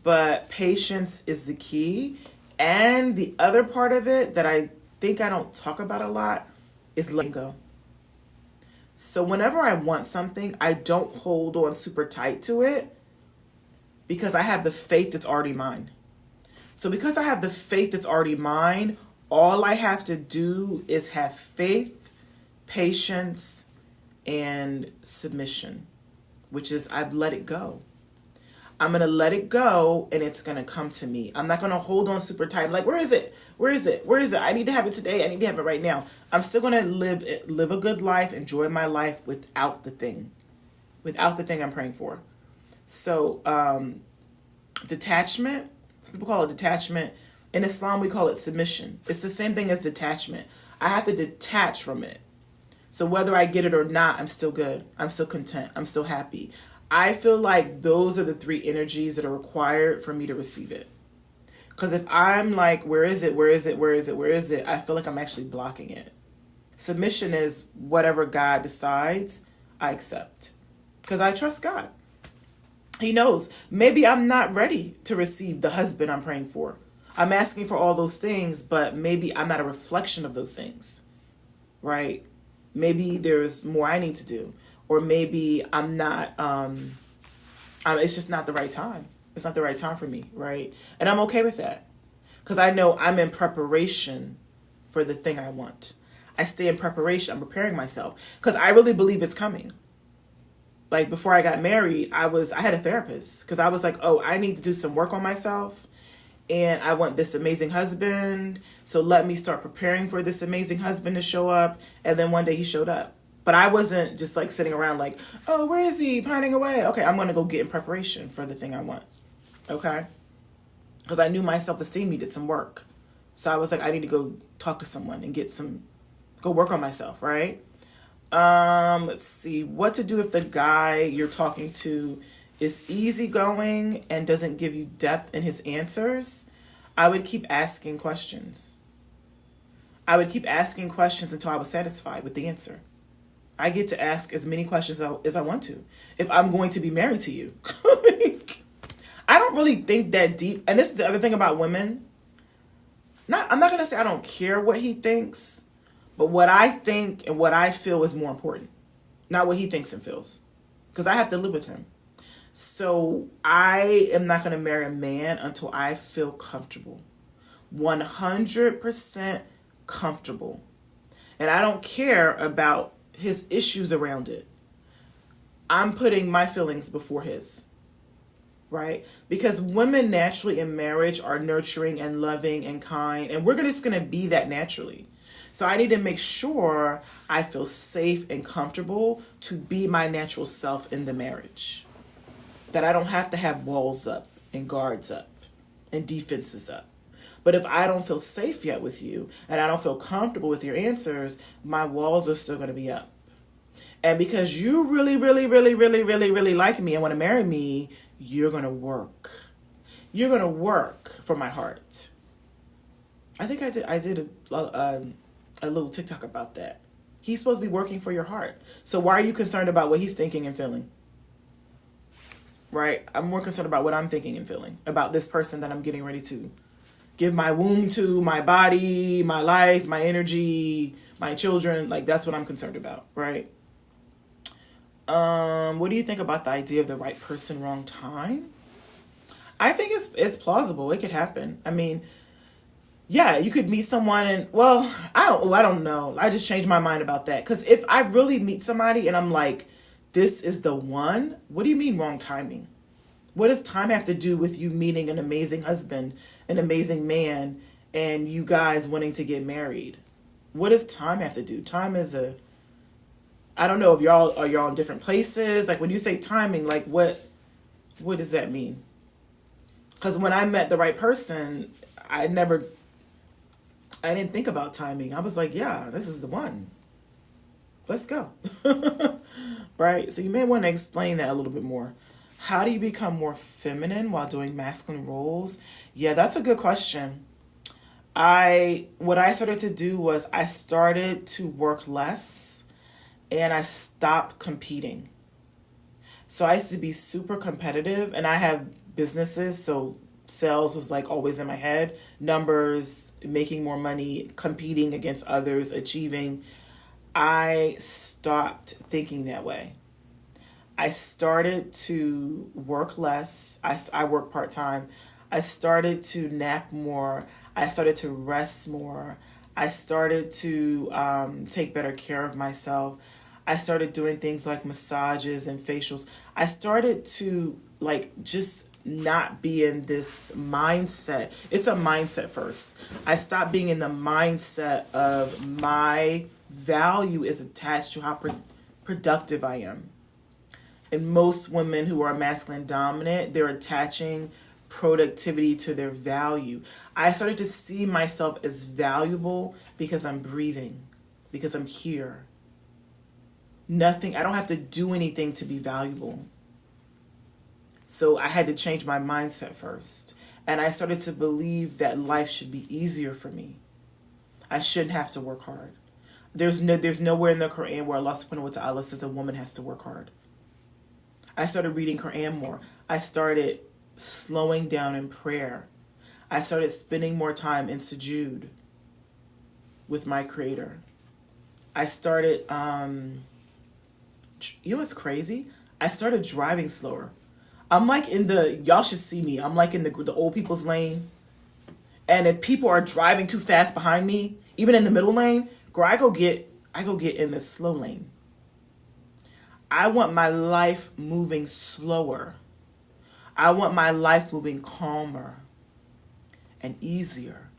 but patience is the key. And the other part of it that I think I don't talk about a lot is letting go. So whenever I want something, I don't hold on super tight to it because I have the faith that's already mine. So because I have the faith that's already mine, all I have to do is have faith, patience, and submission. which is I've let it go. I'm going to let it go and it's going to come to me. I'm not going to hold on super tight. I'm like, where is it? Where is it? Where is it? I need to have it today. I need to have it right now. I'm still going to live a good life, enjoy my life without the thing I'm praying for. So, detachment, some people call it detachment. In Islam, we call it submission. It's the same thing as detachment. I have to detach from it. So whether I get it or not, I'm still good. I'm still content. I'm still happy. I feel like those are the three energies that are required for me to receive it. Because if I'm like, where is it? Where is it? Where is it? Where is it? I feel like I'm actually blocking it. Submission is whatever God decides, I accept. Because I trust God. He knows. Maybe I'm not ready to receive the husband I'm praying for. I'm asking for all those things, but maybe I'm not a reflection of those things. Right? Maybe there's more I need to do. Or maybe I'm not, it's just not the right time. It's not the right time for me, right? And I'm okay with that. Because I know I'm in preparation for the thing I want. I stay in preparation. I'm preparing myself. Because I really believe it's coming. Like before I got married, I had a therapist. Because I was like, oh, I need to do some work on myself. And I want this amazing husband. So let me start preparing for this amazing husband to show up. And then one day he showed up. But I wasn't just like sitting around like, oh, where is he pining away? Okay, I'm going to go get in preparation for the thing I want. Okay? Because I knew my self-esteem needed some work. So I was like, I need to go talk to someone and go work on myself, right? Let's see. What to do if the guy you're talking to is easygoing and doesn't give you depth in his answers? I would keep asking questions. I would keep asking questions until I was satisfied with the answer. I get to ask as many questions as I want to if I'm going to be married to you. I don't really think that deep. And this is the other thing about women. I'm not going to say I don't care what he thinks, but what I think and what I feel is more important. Not what he thinks and feels. Because I have to live with him. So I am not going to marry a man until I feel comfortable. 100% comfortable. And I don't care about his issues around it. I'm putting my feelings before his, right? Because women naturally in marriage are nurturing and loving and kind, and we're just going to be that naturally. So I need to make sure I feel safe and comfortable to be my natural self in the marriage. That I don't have to have walls up and guards up and defenses up. But if I don't feel safe yet with you and I don't feel comfortable with your answers, my walls are still going to be up. And because you really, really, really, really, really, really like me and want to marry me, you're going to work. You're going to work for my heart. I think I did a little TikTok about that. He's supposed to be working for your heart. So why are you concerned about what he's thinking and feeling? Right? I'm more concerned about what I'm thinking and feeling about this person that I'm getting ready to give my womb to, my body, my life, my energy, my children. Like, that's what I'm concerned about, right? What do you think about the idea of the right person, wrong time? I think it's plausible. It could happen. I mean, yeah, you could meet someone and, well, I don't know. I just changed my mind about that. Because if I really meet somebody and I'm like, this is the one, what do you mean wrong timing? What does time have to do with you meeting an amazing husband, an amazing man, and you guys wanting to get married? What does time have to do? Time is I don't know if y'all in different places. Like when you say timing, like what does that mean? Because when I met the right person, I didn't think about timing. I was like, yeah, this is the one. Let's go. Right? So you may want to explain that a little bit more. How do you become more feminine while doing masculine roles? Yeah, that's a good question. What I started to do was I started to work less and I stopped competing. So I used to be super competitive and I have businesses, so sales was like always in my head, numbers, making more money, competing against others, achieving. I stopped thinking that way. I started to work less. I work part-time. I started to nap more. I started to rest more. I started to take better care of myself. I started doing things like massages and facials. I started to like just not be in this mindset. It's a mindset first. I stopped being in the mindset of my value is attached to how productive I am. And most women who are masculine dominant, they're attaching productivity to their value. I started to see myself as valuable because I'm breathing, because I'm here. Nothing, I don't have to do anything to be valuable. So I had to change my mindset first. And I started to believe that life should be easier for me. I shouldn't have to work hard. There's nowhere in the Quran where Allah subhanahu wa ta'ala says a woman has to work hard. I started reading Quran more. I started slowing down in prayer. I started spending more time in sujood with my creator. I started, you know what's crazy? I started driving slower. I'm like y'all should see me. I'm like in the old people's lane. And if people are driving too fast behind me, even in the middle lane, girl, I go get in the slow lane. I want my life moving slower. I want my life moving calmer and easier.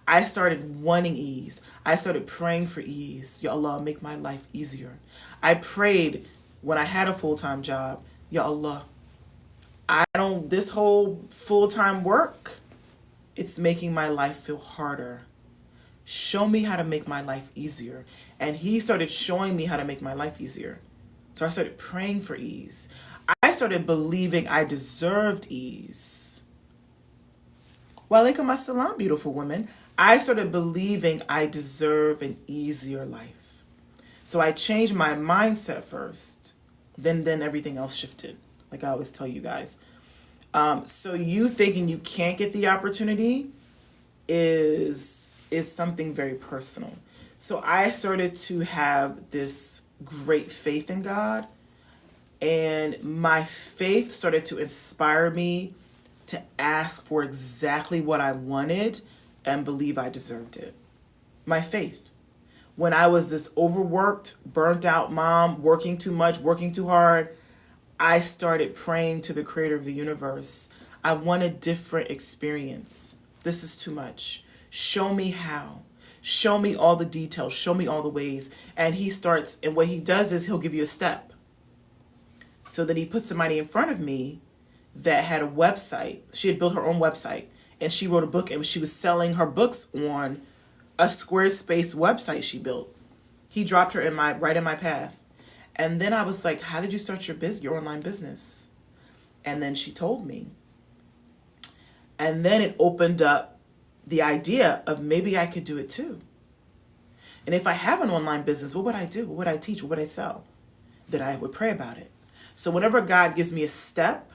I started wanting ease. I started praying for ease. Ya Allah, make my life easier. I prayed when I had a full-time job. Ya Allah, this whole full-time work, it's making my life feel harder. Show me how to make my life easier. And he started showing me how to make my life easier. So I started praying for ease. I started believing I deserved ease. Walaikum assalam, beautiful women. I started believing I deserve an easier life. So I changed my mindset first. Then everything else shifted. Like I always tell you guys. So you thinking you can't get the opportunity is something very personal. So I started to have this great faith in God, and my faith started to inspire me to ask for exactly what I wanted and believe I deserved it. My faith. When I was this overworked, burnt out mom, working too much, working too hard, I started praying to the creator of the universe. I want a different experience. This is too much. Show me how. Show me all the details. Show me all the ways. And what he does is he'll give you a step. So then he put somebody in front of me that had a website. She had built her own website. And she wrote a book, and she was selling her books on a Squarespace website she built. He dropped her right in my path. And then I was like, how did you start your online business? And then she told me. And then it opened up the idea of maybe I could do it too. And if I have an online business, what would I do? What would I teach? What would I sell? Then I would pray about it. So whenever God gives me a step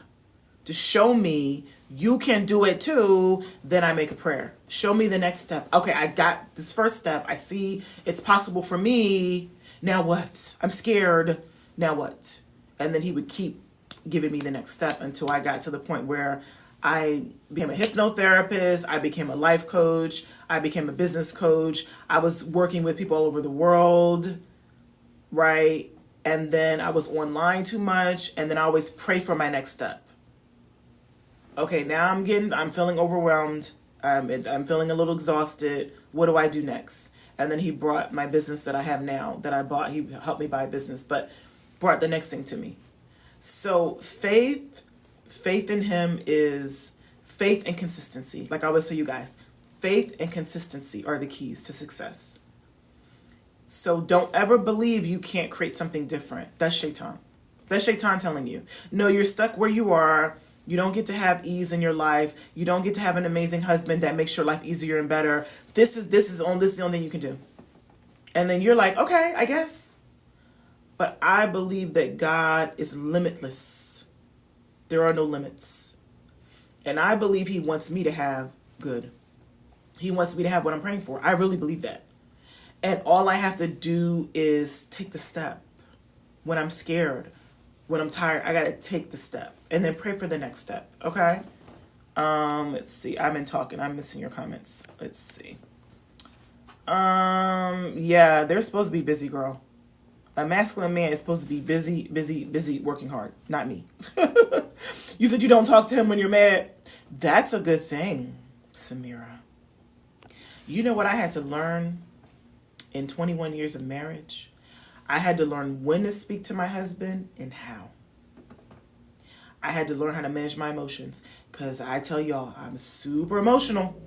to show me you can do it too, then I make a prayer. Show me the next step. Okay, I got this first step. I see it's possible for me. Now what? I'm scared. Now what? And then he would keep giving me the next step until I got to the point where I became a hypnotherapist. I became a life coach. I became a business coach. I was working with people all over the world, right? And then I was online too much. And then I always pray for my next step. Okay, now I'm feeling overwhelmed. I'm feeling a little exhausted. What do I do next? And then he brought my business that I have now that I bought. He helped me buy a business, but brought the next thing to me. So faith in him is faith and consistency. Like I always tell you guys, faith and consistency are the keys to success. So don't ever believe you can't create something different. That's shaitan. That's shaitan telling you, no, you're stuck where you are. You don't get to have ease in your life. You don't get to have an amazing husband that makes your life easier and better. This is the only thing you can do. And then you're like, okay, I guess. But I believe that God is limitless. There are no limits. And I believe he wants me to have good. He wants me to have what I'm praying for. I really believe that. And all I have to do is take the step. When I'm scared, when I'm tired, I got to take the step. And then pray for the next step. Okay? Let's see. I've been talking. I'm missing your comments. Let's see. Yeah, they're supposed to be busy, girl. A masculine man is supposed to be busy, busy, busy, working hard, not me. You said you don't talk to him when you're mad. That's a good thing, Samira. You know what I had to learn in 21 years of marriage? I had to learn when to speak to my husband and how. I had to learn how to manage my emotions, because I tell y'all, I'm super emotional.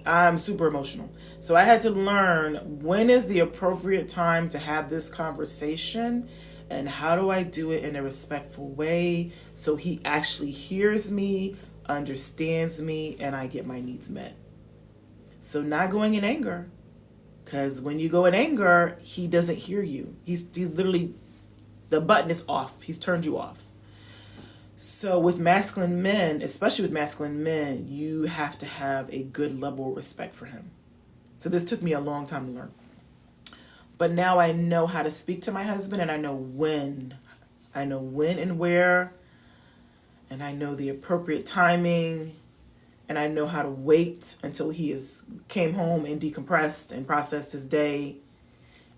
I'm super emotional. So I had to learn when is the appropriate time to have this conversation, and how do I do it in a respectful way so he actually hears me, understands me, and I get my needs met. So not going in anger, because when you go in anger, he doesn't hear you. He's literally, the button is off. He's turned you off. So with masculine men, especially with masculine men, you have to have a good level of respect for him. So this took me a long time to learn. But now I know how to speak to my husband, and I know when. I know when and where, and I know the appropriate timing, and I know how to wait until he came home and decompressed and processed his day,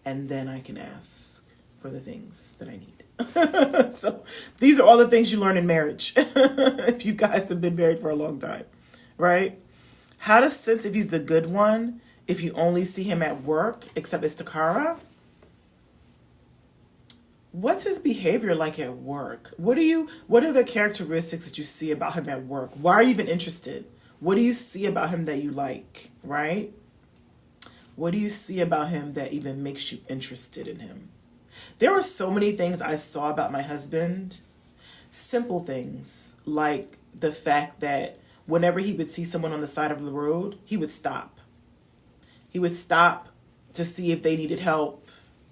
and then I can ask for the things that I need. So these are all the things you learn in marriage if you guys have been married for a long time, right? How to sense if he's the good one if you only see him at work, except it's Takara. What's his behavior like at work? What are the characteristics that you see about him at work? Why are you even interested? What do you see about him that you like, right? What do you see about him that even makes you interested in him? There were so many things I saw about my husband. Simple things, like the fact that whenever he would see someone on the side of the road, he would stop. He would stop to see if they needed help,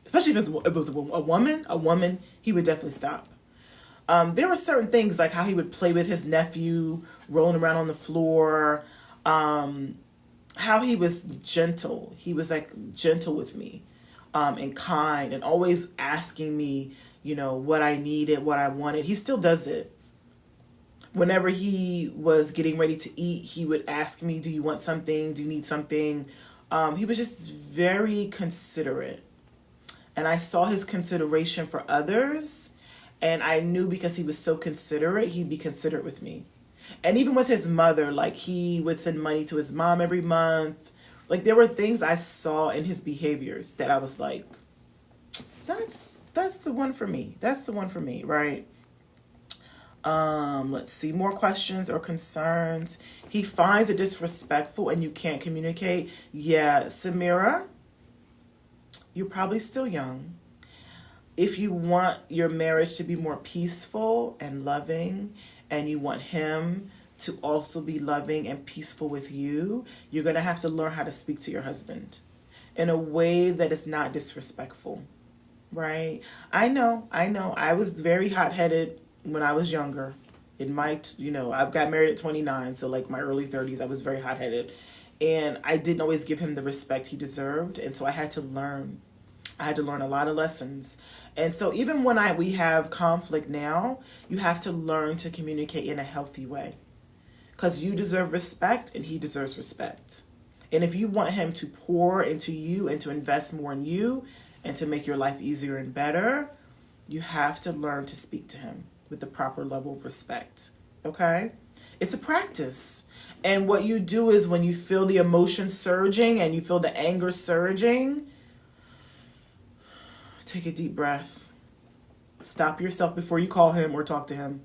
especially if it was a woman, he would definitely stop. There were certain things like how he would play with his nephew, rolling around on the floor, how he was gentle. He was like gentle with me, and kind, and always asking me, what I needed, what I wanted. He still does it. Whenever he was getting ready to eat, he would ask me, do you want something? Do you need something? He was just very considerate. And I saw his consideration for others. And I knew because he was so considerate, he'd be considerate with me. And even with his mother, like he would send money to his mom every month. Like there were things I saw in his behaviors that I was like, that's the one for me. That's the one for me, right? Let's see, more questions or concerns. He finds it disrespectful and you can't communicate. Yeah, Samira, you're probably still young. If you want your marriage to be more peaceful and loving, and you want him to also be loving and peaceful with you, you're going to have to learn how to speak to your husband in a way that is not disrespectful, right? I know. I was very hot-headed when I was younger. I got married at 29, so like my early 30s, I was very hot-headed. And I didn't always give him the respect he deserved, and so I had to learn. I had to learn a lot of lessons. And so even when we have conflict now, you have to learn to communicate in a healthy way. Because you deserve respect and he deserves respect. And if you want him to pour into you and to invest more in you and to make your life easier and better, you have to learn to speak to him with the proper level of respect. Okay? It's a practice. And what you do is when you feel the emotion surging and you feel the anger surging, take a deep breath. Stop yourself before you call him or talk to him.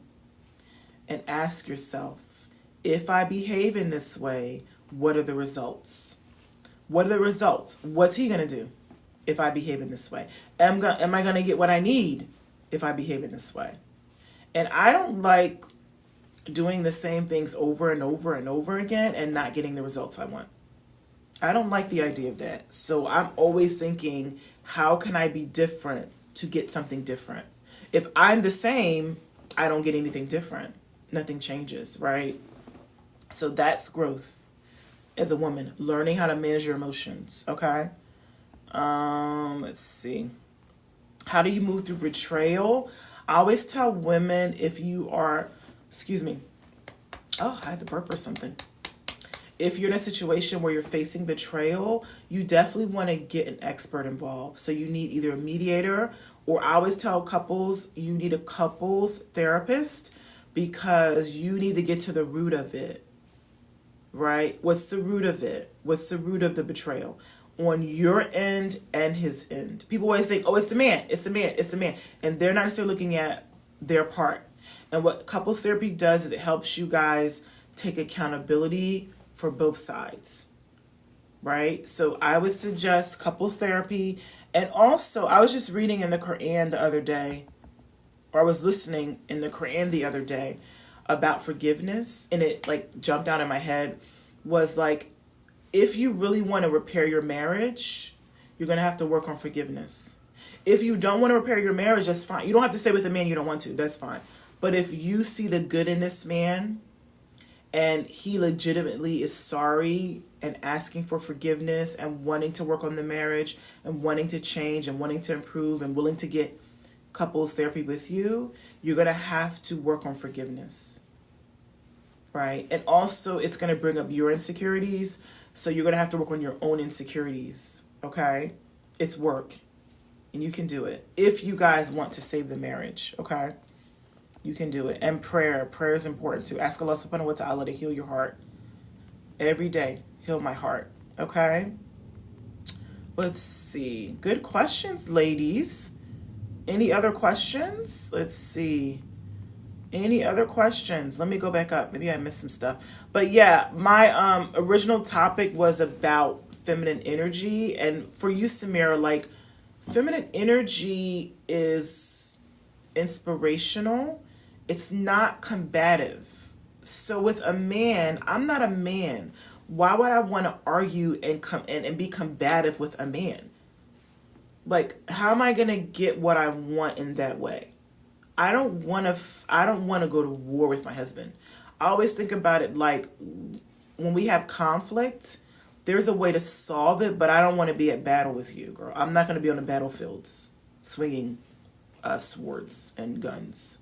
And ask yourself, if I behave in this way, what are the results? What are the results? What's he going to do if I behave in this way? Am I going to get what I need if I behave in this way? And I don't like doing the same things over and over and over again and not getting the results I want. I don't like the idea of that. So I'm always thinking, how can I be different to get something different? If I'm the same, I don't get anything different. Nothing changes, right? So that's growth as a woman, learning how to manage your emotions, okay? Let's see. How do you move through betrayal? I always tell women, if you are, excuse me. Oh, I had to burp or something. if you're in a situation where you're facing betrayal, you definitely want to get an expert involved. So you need either a mediator, or I always tell couples you need a couples therapist, because you need to get to the root of it, right? What's the root of it? What's the root of the betrayal? On your end and his end. People always think, oh, it's the man, it's the man, it's the man. And they're not necessarily looking at their part. And what couples therapy does is it helps you guys take accountability for both sides, right? So I would suggest couples therapy. And also, I was just reading in the Quran the other day, or I was listening in the Quran the other day about forgiveness, and it like jumped out in my head, was like, if you really want to repair your marriage, you're going to have to work on forgiveness. If you don't want to repair your marriage, that's fine. You don't have to stay with a man you don't want to. That's fine. But if you see the good in this man and he legitimately is sorry and asking for forgiveness and wanting to work on the marriage and wanting to change and wanting to improve and willing to get couples therapy with you, you're going to have to work on forgiveness, right? And also, it's going to bring up your insecurities. So you're going to have to work on your own insecurities, okay? It's work, and you can do it. If you guys want to save the marriage, okay? You can do it. And prayer. Prayer is important too. Ask Allah subhanahu wa ta'ala to heal your heart. Every day, heal my heart, okay? Let's see. Good questions, ladies. Any other questions? Let's see. Any other questions? Let me go back up. Maybe I missed some stuff. But yeah, my original topic was about feminine energy. And for you, Samira, like, feminine energy is inspirational. It's not combative. So with a man, I'm not a man. Why would I want to argue and be combative with a man? Like, how am I going to get what I want in that way? I don't want to go to war with my husband. I always think about it like, when we have conflict, there's a way to solve it, but I don't want to be at battle with you, girl. I'm not going to be on the battlefields swinging swords and guns.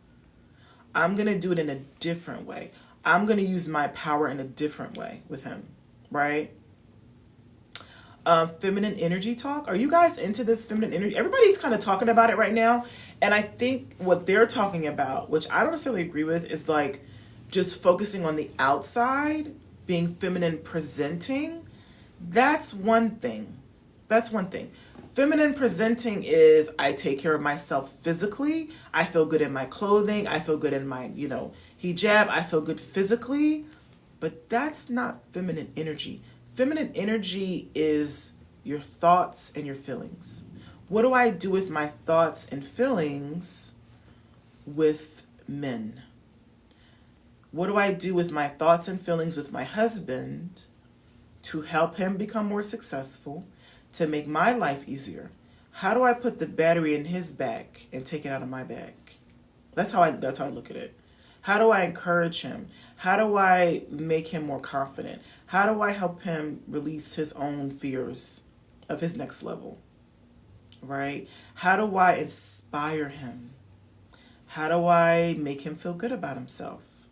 I'm going to do it in a different way. I'm going to use my power in a different way with him, right? Feminine energy talk. Are you guys into this feminine energy? Everybody's kind of talking about it right now. And I think what they're talking about, which I don't necessarily agree with, is like just focusing on the outside, being feminine presenting. That's one thing. That's one thing. Feminine presenting is I take care of myself physically. I feel good in my clothing. I feel good in my, hijab. I feel good physically. But that's not feminine energy. Feminine energy is your thoughts and your feelings. What do I do with my thoughts and feelings with men? What do I do with my thoughts and feelings with my husband to help him become more successful, to make my life easier? How do I put the battery in his back and take it out of my back? That's how I look at it. How do I encourage him? How do I make him more confident? How do I help him release his own fears of his next level? Right? How do I inspire him? How do I make him feel good about himself?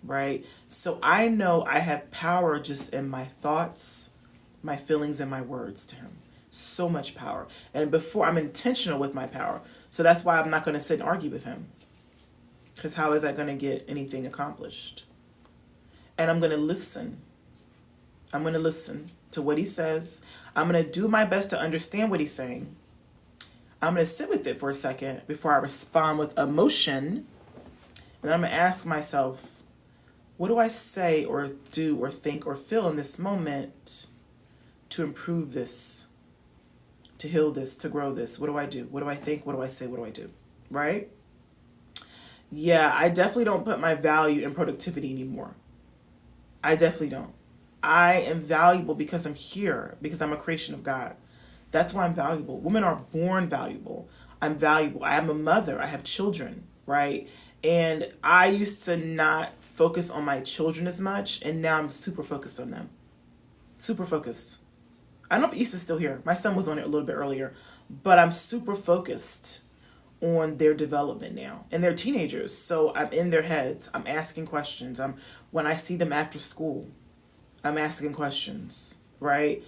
Right? So I know I have power just in my thoughts, my feelings, and my words to him. So much power. And before, I'm intentional with my power. So that's why I'm not going to sit and argue with him. Because how is that going to get anything accomplished? And I'm going to listen. I'm going to listen to what he says. I'm going to do my best to understand what he's saying. I'm going to sit with it for a second before I respond with emotion. And I'm going to ask myself, what do I say or do or think or feel in this moment to improve this, to heal this, to grow this? What do I do? What do I think? What do I say? What do I do? Right? Yeah, I definitely don't put my value in productivity anymore. I definitely don't. I am valuable because I'm here, because I'm a creation of God. That's why I'm valuable. Women are born valuable. I'm valuable. I am a mother. I have children, right? And I used to not focus on my children as much, and now I'm super focused on them. Super focused. I don't know if Issa's still here. My son was on it a little bit earlier, but I'm super focused on their development now. And they're teenagers, so I'm in their heads. I'm asking questions. When I see them after school, I'm asking questions, right?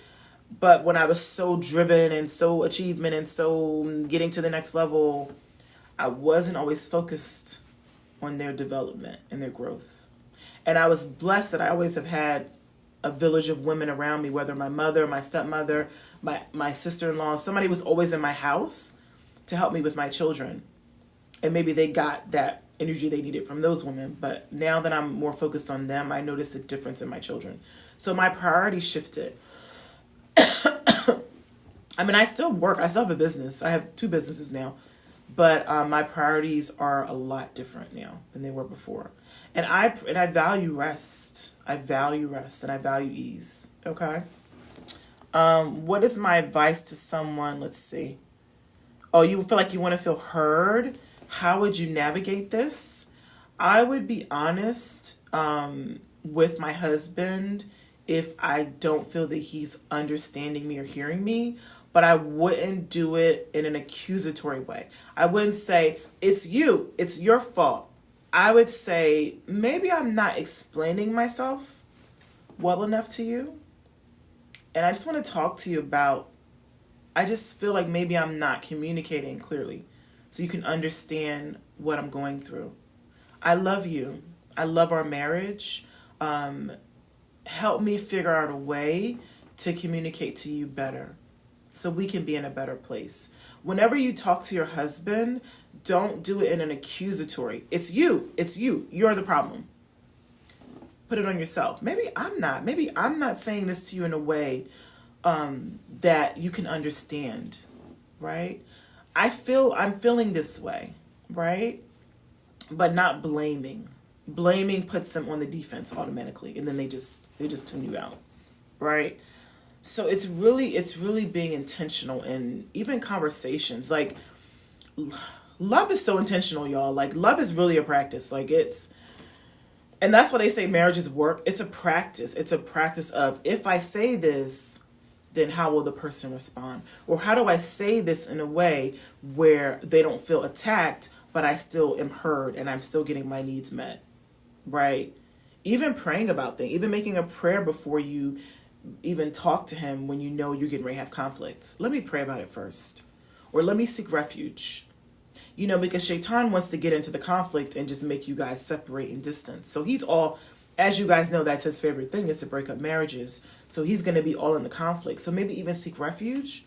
But when I was so driven and so achievement and so getting to the next level, I wasn't always focused on their development and their growth. And I was blessed that I always have had a village of women around me, whether my mother, my stepmother, my sister-in-law, somebody was always in my house to help me with my children. And maybe they got that energy they needed from those women. But now that I'm more focused on them, I notice a difference in my children. So my priorities shifted. I mean, I still work. I still have a business. I have two businesses now. But my priorities are a lot different now than they were before. And I value rest. I value rest and I value ease. Okay. What is my advice to someone? Let's see. Oh, you feel like you want to feel heard? How would you navigate this? I would be honest with my husband if I don't feel that he's understanding me or hearing me, but I wouldn't do it in an accusatory way. I wouldn't say, it's you, it's your fault. I would say, maybe I'm not explaining myself well enough to you. And I just want to talk to you about, I just feel like maybe I'm not communicating clearly so you can understand what I'm going through. I love you. I love our marriage. Help me figure out a way to communicate to you better so we can be in a better place. Whenever you talk to your husband, don't do it in an accusatory. It's you. It's you. You're the problem. Put it on yourself. Maybe I'm not. Maybe I'm not saying this to you in a way that you can understand, right? I'm feeling this way, right? But not blaming. Blaming puts them on the defense automatically, and then they just tune you out, right? So it's really being intentional in even conversations. Like, love is so intentional, y'all. Like, love is really a practice. Like, and that's why they say marriage is work. It's a practice. It's a practice of, if I say this, then how will the person respond? Or how do I say this in a way where they don't feel attacked, but I still am heard and I'm still getting my needs met, right? Even praying about things, even making a prayer before you even talk to him when you know you're getting ready to have conflict. Let me pray about it first. Or let me seek refuge. You know, because Shaitan wants to get into the conflict and just make you guys separate and distance. So he's all, as you guys know, that's his favorite thing, is to break up marriages. So he's going to be all in the conflict. So maybe even seek refuge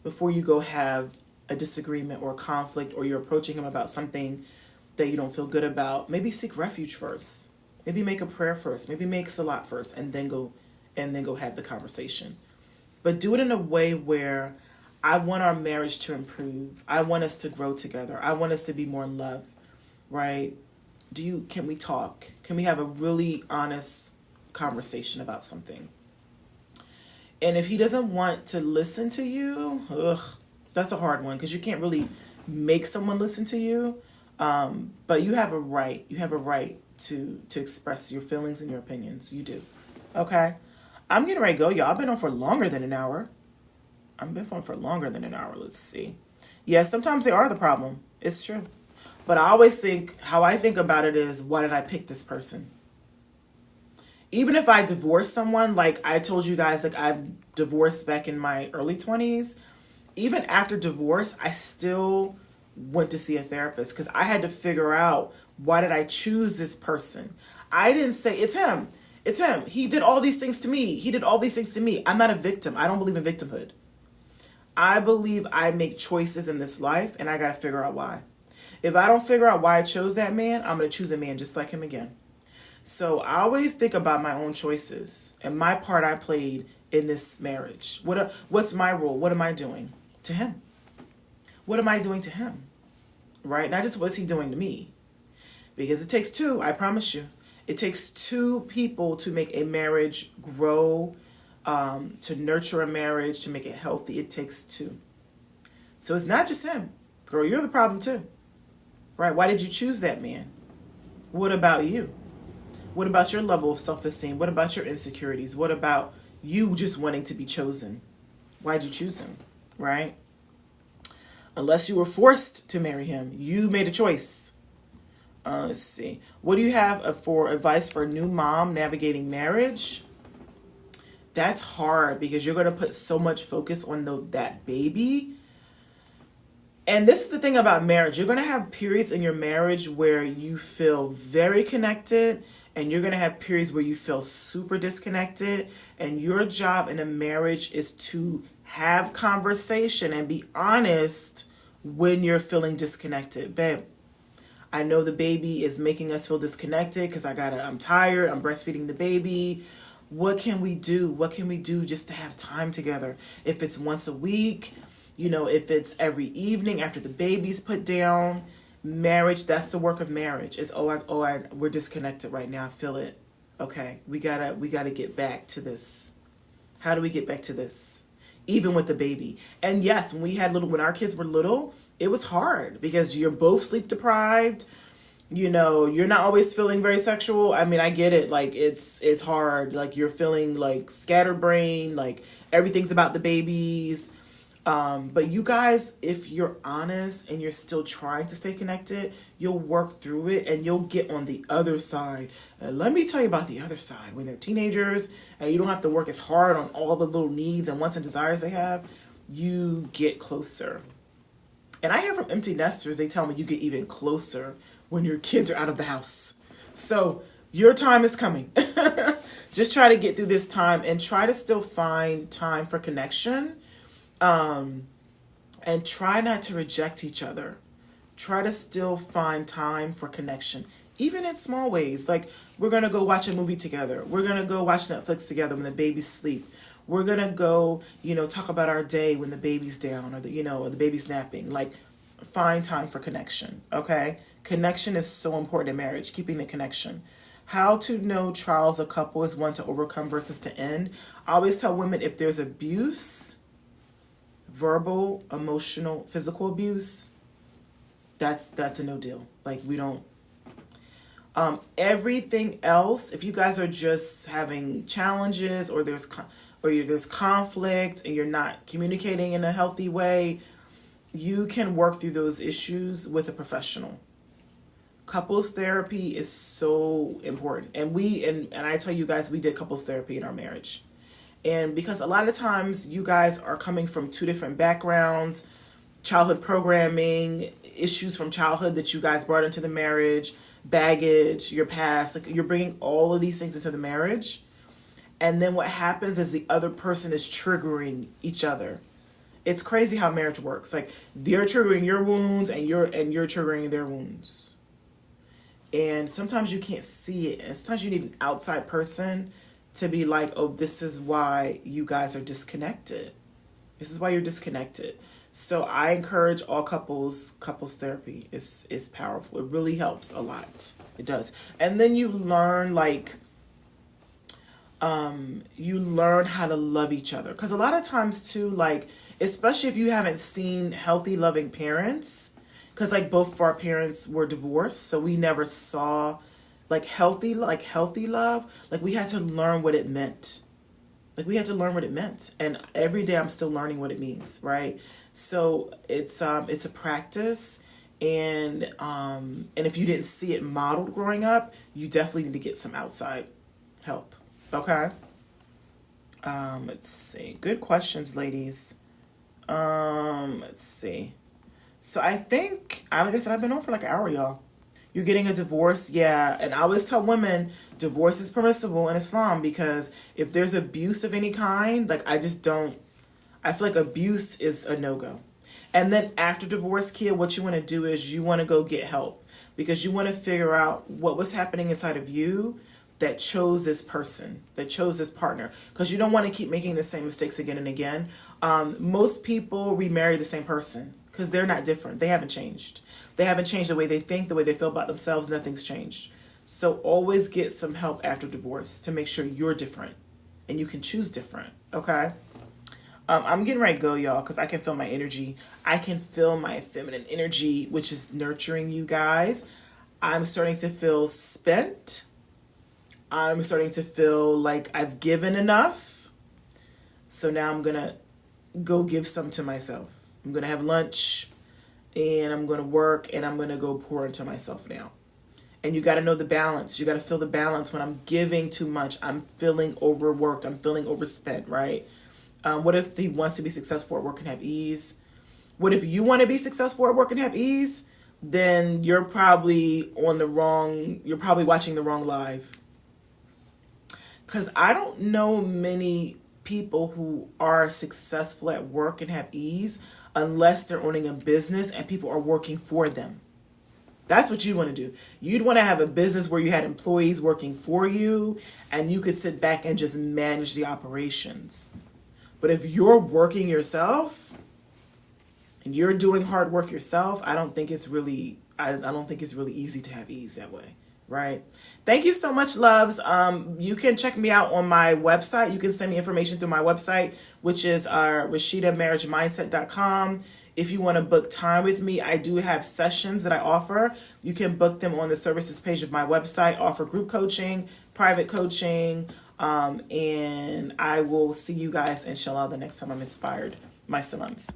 before you go have a disagreement or a conflict, or you're approaching him about something that you don't feel good about. Maybe seek refuge first. Maybe make a prayer first. Maybe make salat first, and then go have the conversation. But do it in a way where I want our marriage to improve. I want us to grow together. I want us to be more in love, right? Can we talk? Can we have a really honest conversation about something? And if he doesn't want to listen to you, that's a hard one, because you can't really make someone listen to you. But you have a right. You have a right to express your feelings and your opinions. You do. Okay? I'm getting ready to go, y'all. I've been on for longer than an hour. Let's see. Yeah, sometimes they are the problem. It's true. But I always think, how I think about it is, why did I pick this person? Even if I divorce someone, like I told you guys, like I divorced back in my early 20s. Even after divorce, I still went to see a therapist, because I had to figure out, why did I choose this person? I didn't say, it's him. It's him. He did all these things to me. I'm not a victim. I don't believe in victimhood. I believe I make choices in this life, and I got to figure out why. If I don't figure out why I chose that man, I'm going to choose a man just like him again. So I always think about my own choices and my part I played in this marriage. What's my role? What am I doing to him? What am I doing to him? Right? Not just what's he doing to me. Because it takes two, I promise you. It takes two people to make a marriage grow, to nurture a marriage, to make it healthy. It takes two. So it's not just him. Girl, you're the problem too. Right? Why did you choose that man? What about you? What about your level of self-esteem? What about your insecurities? What about you just wanting to be chosen? Why'd you choose him? Right? Unless you were forced to marry him, you made a choice. Let's see. What do you have for advice for a new mom navigating marriage? That's hard because you're going to put so much focus on that baby. And this is the thing about marriage. You're going to have periods in your marriage where you feel very connected, and you're going to have periods where you feel super disconnected. And your job in a marriage is to have conversation and be honest when you're feeling disconnected. Babe, I know the baby is making us feel disconnected because I'm tired, I'm breastfeeding the baby. What can we do? What can we do just to have time together? If it's once a week, if it's every evening after the baby's put down. Marriage, that's the work of marriage. Is we're disconnected right now. I feel it. Okay, we gotta get back to this. How do we get back to this? Even with the baby. And yes, when our kids were little, it was hard because you're both sleep deprived. You're not always feeling very sexual. I mean, I get it. Like it's hard. Like you're feeling like scatterbrained, like everything's about the babies. But you guys, if you're honest and you're still trying to stay connected, you'll work through it and you'll get on the other side. And let me tell you about the other side. When they're teenagers and you don't have to work as hard on all the little needs and wants and desires they have, you get closer. And I hear from empty nesters, they tell me you get even closer when your kids are out of the house. So your time is coming. Just try to get through this time and try to still find time for connection. And try not to reject each other. Try to still find time for connection, even in small ways. Like we're going to go watch a movie together. We're going to go watch Netflix together when the baby's asleep. We're going to go, talk about our day when the baby's down or the baby's napping. Like find time for connection. Okay. Connection is so important in marriage, keeping the connection. How to know trials a couple is one to overcome versus to end. I always tell women if there's abuse, verbal, emotional, physical abuse, that's a no deal. Like we don't everything else, if you guys are just having challenges or there's conflict and you're not communicating in a healthy way, you can work through those issues with a professional. Couples therapy is so important. And I tell you guys, we did couples therapy in our marriage. And because a lot of times you guys are coming from two different backgrounds, childhood programming, issues from childhood that you guys brought into the marriage, baggage, your past, like you're bringing all of these things into the marriage. And then what happens is the other person is triggering each other. It's crazy how marriage works. Like they're triggering your wounds and you're triggering their wounds. And sometimes you can't see it. And sometimes you need an outside person to be like, oh, this is why you guys are disconnected. This is why you're disconnected. So I encourage all couples therapy. It's powerful. It really helps a lot. It does. And then you learn how to love each other. Because a lot of times too, like, especially if you haven't seen healthy, loving parents, because like both of our parents were divorced, so we never saw healthy love. Like we had to learn what it meant. And every day I'm still learning what it means, right? So it's a practice, and if you didn't see it modeled growing up, you definitely need to get some outside help. Okay. Let's see. Good questions, ladies. Let's see. So I think, like I said, I've been on for like an hour, y'all. You're getting a divorce, yeah. And I always tell women, divorce is permissible in Islam because if there's abuse of any kind, like I feel like abuse is a no-go. And then after divorce, Kia, what you want to do is you want to go get help because you want to figure out what was happening inside of you that chose this person, that chose this partner, because you don't want to keep making the same mistakes again and again. Most people remarry the same person because they're not different. They haven't changed. They haven't changed the way they think, the way they feel about themselves. Nothing's changed. So always get some help after divorce to make sure you're different and you can choose different. Okay. I'm getting ready to go, y'all, because I can feel my energy. I can feel my feminine energy, which is nurturing you guys. I'm starting to feel spent. I'm starting to feel like I've given enough. So now I'm going to go give some to myself. I'm going to have lunch and I'm going to work and I'm going to go pour into myself now. And you got to know the balance. You got to feel the balance. When I'm giving too much, I'm feeling overworked, I'm feeling overspent, right? What if he wants to be successful at work and have ease? What if you want to be successful at work and have ease? Then you're probably you're probably watching the wrong live. Because I don't know many people who are successful at work and have ease unless they're owning a business and people are working for them. That's what you want to do. You'd want to have a business where you had employees working for you and you could sit back and just manage the operations. But if you're working yourself and you're doing hard work yourself, I don't think it's really easy to have ease that way, right? Thank you so much, loves. You can check me out on my website. You can send me information through my website, which is RashidaMarriageMindset.com. If you want to book time with me, I do have sessions that I offer. You can book them on the services page of my website. I offer group coaching, private coaching, and I will see you guys, inshallah, the next time I'm inspired. My salams.